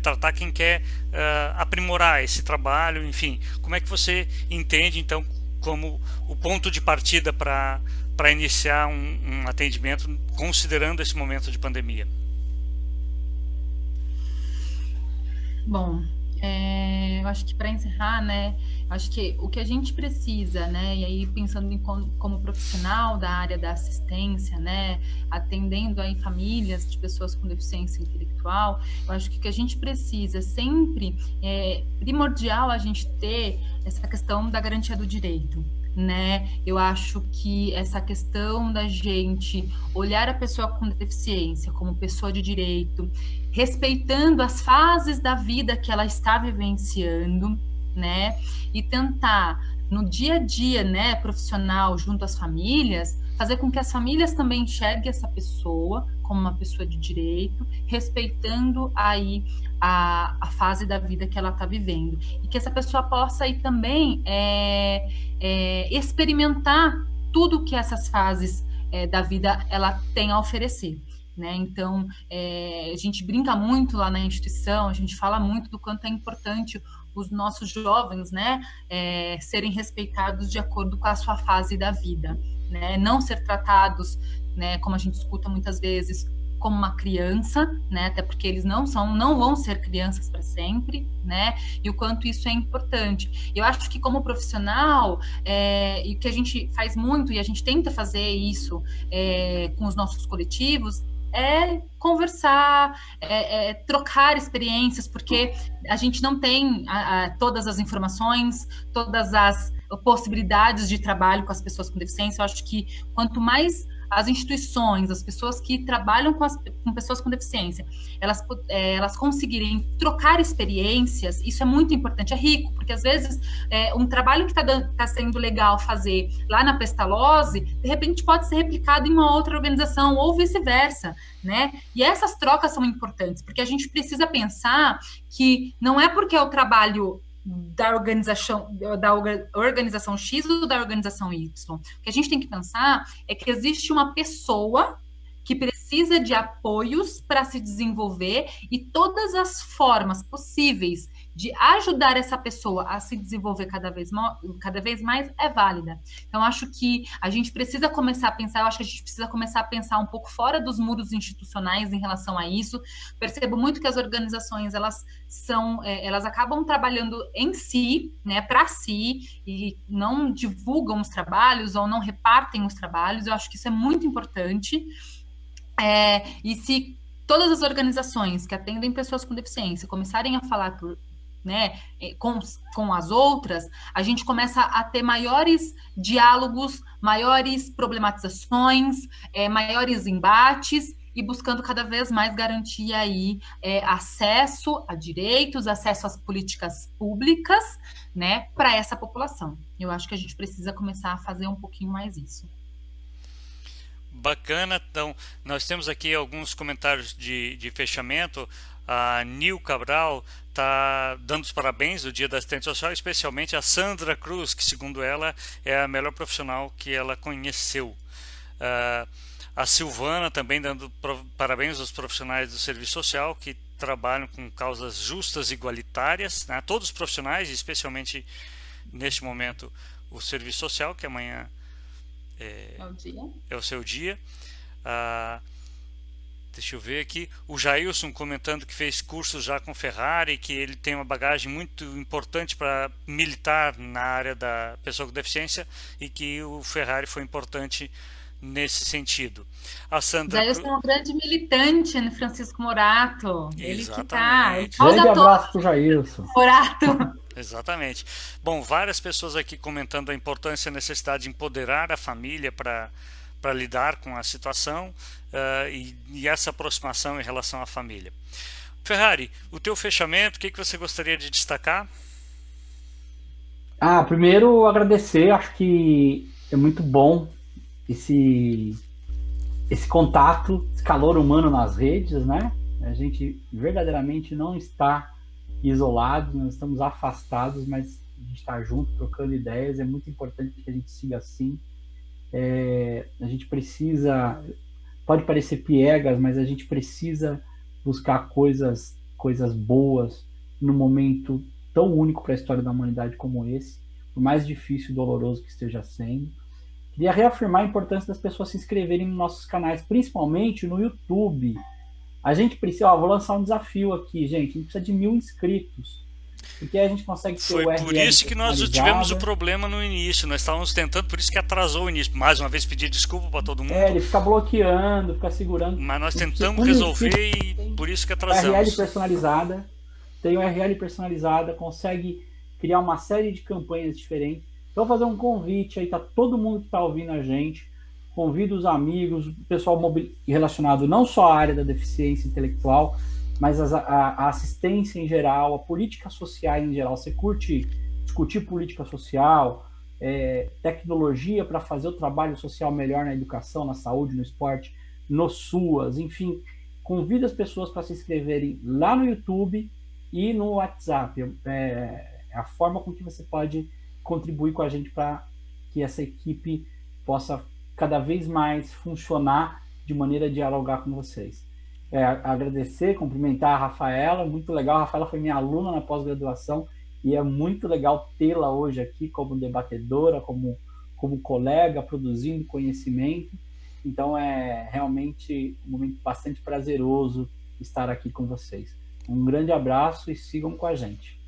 tratar quem quer aprimorar esse trabalho. Enfim, como é que você entende, então, como o ponto de partida para iniciar um atendimento, considerando esse momento de pandemia? Bom, Eu acho que para encerrar, né, acho que o que a gente precisa, né, e aí pensando em como profissional da área da assistência, né, atendendo aí famílias de pessoas com deficiência intelectual, eu acho que o que a gente precisa sempre é primordial a gente ter essa questão da garantia do direito. Né? Eu acho que essa questão da gente olhar a pessoa com deficiência como pessoa de direito, respeitando as fases da vida que ela está vivenciando, né? E tentar no dia a dia, né, profissional, junto às famílias, fazer com que as famílias também enxerguem essa pessoa como uma pessoa de direito, respeitando aí a fase da vida que ela está vivendo. E que essa pessoa possa aí também experimentar tudo que essas fases da vida ela tem a oferecer. Né? Então, a gente brinca muito lá na instituição, a gente fala muito do quanto é importante os nossos jovens, né, serem respeitados de acordo com a sua fase da vida, né? Não ser tratados, né, como a gente escuta muitas vezes, como uma criança, né? Até porque eles não vão ser crianças para sempre, né? E o quanto isso é importante. Eu acho que como profissional, e que a gente faz muito e a gente tenta fazer isso com os nossos coletivos, conversar, trocar experiências, porque a gente não tem todas as informações, todas as possibilidades de trabalho com as pessoas com deficiência. Eu acho que quanto mais as instituições, as pessoas que trabalham com pessoas com deficiência, elas conseguirem trocar experiências, isso é muito importante, é rico, porque às vezes um trabalho que está sendo legal fazer lá na Pestalozzi, de repente pode ser replicado em uma outra organização, ou vice-versa, né? E essas trocas são importantes, porque a gente precisa pensar que não é porque é o trabalho da organização X ou da organização Y. O que a gente tem que pensar é que existe uma pessoa que precisa de apoios para se desenvolver e todas as formas possíveis de ajudar essa pessoa a se desenvolver cada vez mais é válida. Então, acho que a gente precisa começar a pensar, eu acho que a gente precisa começar a pensar um pouco fora dos muros institucionais em relação a isso. Percebo muito que as organizações, elas acabam trabalhando em si, né, para si, e não divulgam os trabalhos ou não repartem os trabalhos. Eu acho que isso é muito importante. E se todas as organizações que atendem pessoas com deficiência começarem a falar com as outras, a gente começa a ter maiores diálogos, maiores problematizações, maiores embates, e buscando cada vez mais garantir aí acesso a direitos, acesso às políticas públicas, né, para essa população. Eu acho que a gente precisa começar a fazer um pouquinho mais isso. Bacana. Então, nós temos aqui alguns comentários de fechamento. A Nil Cabral está dando os parabéns no Dia da Assistente Social, especialmente a Sandra Cruz, que segundo ela é a melhor profissional que ela conheceu. A Silvana também dando parabéns aos profissionais do serviço social que trabalham com causas justas e igualitárias, né? Todos os profissionais, especialmente neste momento o serviço social, que amanhã é o seu dia. Deixa eu ver aqui, o Jailson comentando que fez cursos já com Ferrari, que ele tem uma bagagem muito importante para militar na área da pessoa com deficiência e que o Ferrari foi importante nesse sentido. A Sandra Jailson é um grande militante, né, Francisco Morato. Ele que tá. Grande abraço pro Jailson. Morato. Exatamente. Bom, várias pessoas aqui comentando a importância e a necessidade de empoderar a família para lidar com a situação e essa aproximação em relação à família. Ferrari, o teu fechamento, o que você gostaria de destacar? Primeiro agradecer, acho que é muito bom esse contato, esse calor humano nas redes, né? A gente verdadeiramente não está isolado, nós estamos afastados, mas a gente está junto, trocando ideias, é muito importante que a gente siga assim. A gente precisa, pode parecer piegas, mas a gente precisa buscar coisas boas num momento tão único para a história da humanidade como esse, por mais difícil e doloroso que esteja sendo. Queria reafirmar a importância das pessoas se inscreverem nos nossos canais, principalmente no YouTube. A gente precisa, vou lançar um desafio aqui, gente, a gente precisa de 1000 inscritos. porque a gente consegue ter Foi o URL por isso que nós tivemos o personalizado. problema no início. Nós estávamos tentando, por isso que atrasou o início. Mais uma vez pedir desculpa para todo mundo, Ele fica bloqueando, fica segurando. mas nós A gente tentamos precisa resolver e tem por isso que URL atrasamos. personalizada, tem URL personalizada, consegue criar uma série de campanhas diferentes. Então, vou fazer um convite aí, tá todo mundo que está ouvindo a gente, convido os amigos, o pessoal relacionado não só à área da deficiência intelectual, mas a assistência em geral, a política social em geral. Você curte discutir política social, tecnologia para fazer o trabalho social melhor na educação, na saúde, no esporte, no SUAS, enfim, convido as pessoas para se inscreverem lá no YouTube e no WhatsApp. É a forma com que você pode contribuir com a gente para que essa equipe possa cada vez mais funcionar de maneira a dialogar com vocês. Agradecer, cumprimentar a Rafaela, muito legal. A Rafaela foi minha aluna na pós-graduação e é muito legal tê-la hoje aqui como debatedora, como colega, produzindo conhecimento. Então é realmente um momento bastante prazeroso estar aqui com vocês. Um grande abraço e sigam com a gente.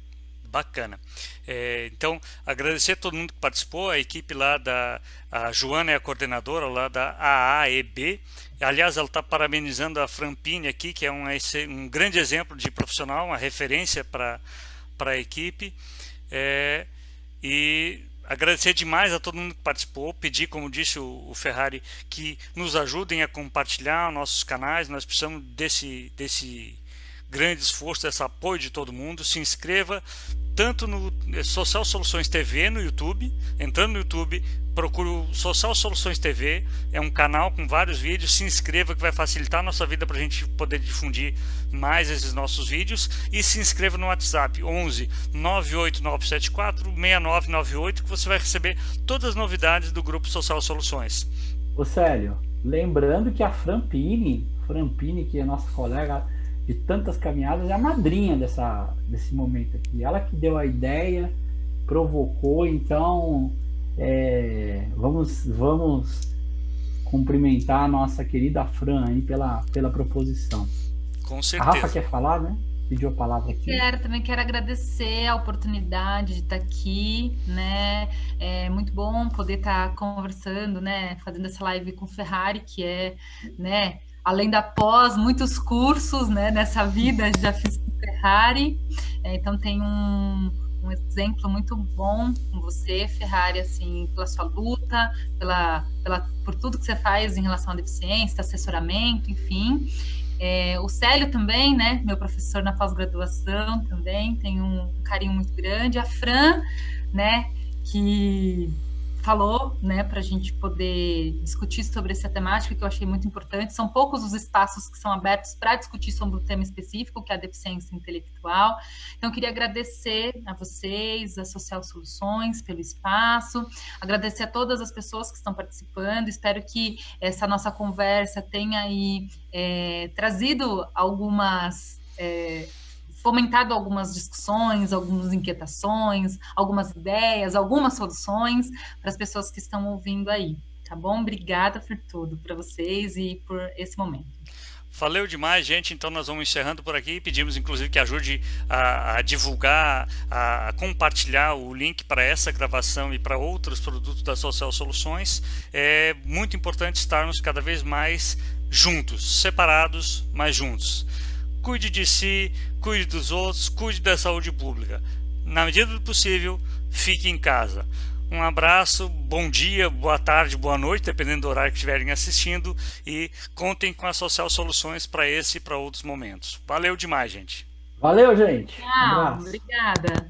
Bacana. Então, agradecer a todo mundo que participou, a equipe lá a Joana é a coordenadora lá da AAEB. Aliás, ela está parabenizando a Frampini aqui, que é um grande exemplo de profissional, uma referência para a equipe. E agradecer demais a todo mundo que participou, pedir, como disse o Ferrari, que nos ajudem a compartilhar nossos canais. Nós precisamos desse grande esforço, desse apoio de todo mundo. Se inscreva tanto no Social Soluções TV no YouTube. Entrando no YouTube, procure o Social Soluções TV, é um canal com vários vídeos. Se inscreva, que vai facilitar a nossa vida para a gente poder difundir mais esses nossos vídeos. E se inscreva no WhatsApp 11 98974 6998, que você vai receber todas as novidades do grupo Social Soluções. Ô Célio, lembrando que a Frampini, que é nossa colega de tantas caminhadas, é a madrinha desse momento aqui. Ela que deu a ideia, provocou, então vamos cumprimentar a nossa querida Fran aí pela proposição. Com certeza. A Rafa quer falar, né? Pediu a palavra aqui. Também quero agradecer a oportunidade de estar aqui, né? É muito bom poder estar conversando, né? Fazendo essa live com o Ferrari, que né? Além da pós, muitos cursos, né, nessa vida, já fiz com Ferrari, então tem um exemplo muito bom com você, Ferrari, assim, pela sua luta, por tudo que você faz em relação à deficiência, assessoramento, enfim. O Célio também, né, meu professor na pós-graduação também, tem um carinho muito grande. A Fran, né, que falou, né, para a gente poder discutir sobre essa temática, que eu achei muito importante. São poucos os espaços que são abertos para discutir sobre um tema específico, que é a deficiência intelectual. Então, eu queria agradecer a vocês, a Social Soluções, pelo espaço, agradecer a todas as pessoas que estão participando. Espero que essa nossa conversa tenha aí trazido fomentado algumas discussões, algumas inquietações, algumas ideias, algumas soluções para as pessoas que estão ouvindo aí, tá bom? Obrigada por tudo, para vocês e por esse momento. Valeu demais, gente. Então nós vamos encerrando por aqui. Pedimos, inclusive, que ajude a divulgar, a compartilhar o link para essa gravação e para outros produtos da Social Soluções. É muito importante estarmos cada vez mais juntos, separados, mas juntos. Cuide de si, cuide dos outros, cuide da saúde pública. Na medida do possível, fique em casa. Um abraço, bom dia, boa tarde, boa noite, dependendo do horário que estiverem assistindo, e contem com a Social Soluções para esse e para outros momentos. Valeu demais, gente. Valeu, gente. Tchau, obrigada.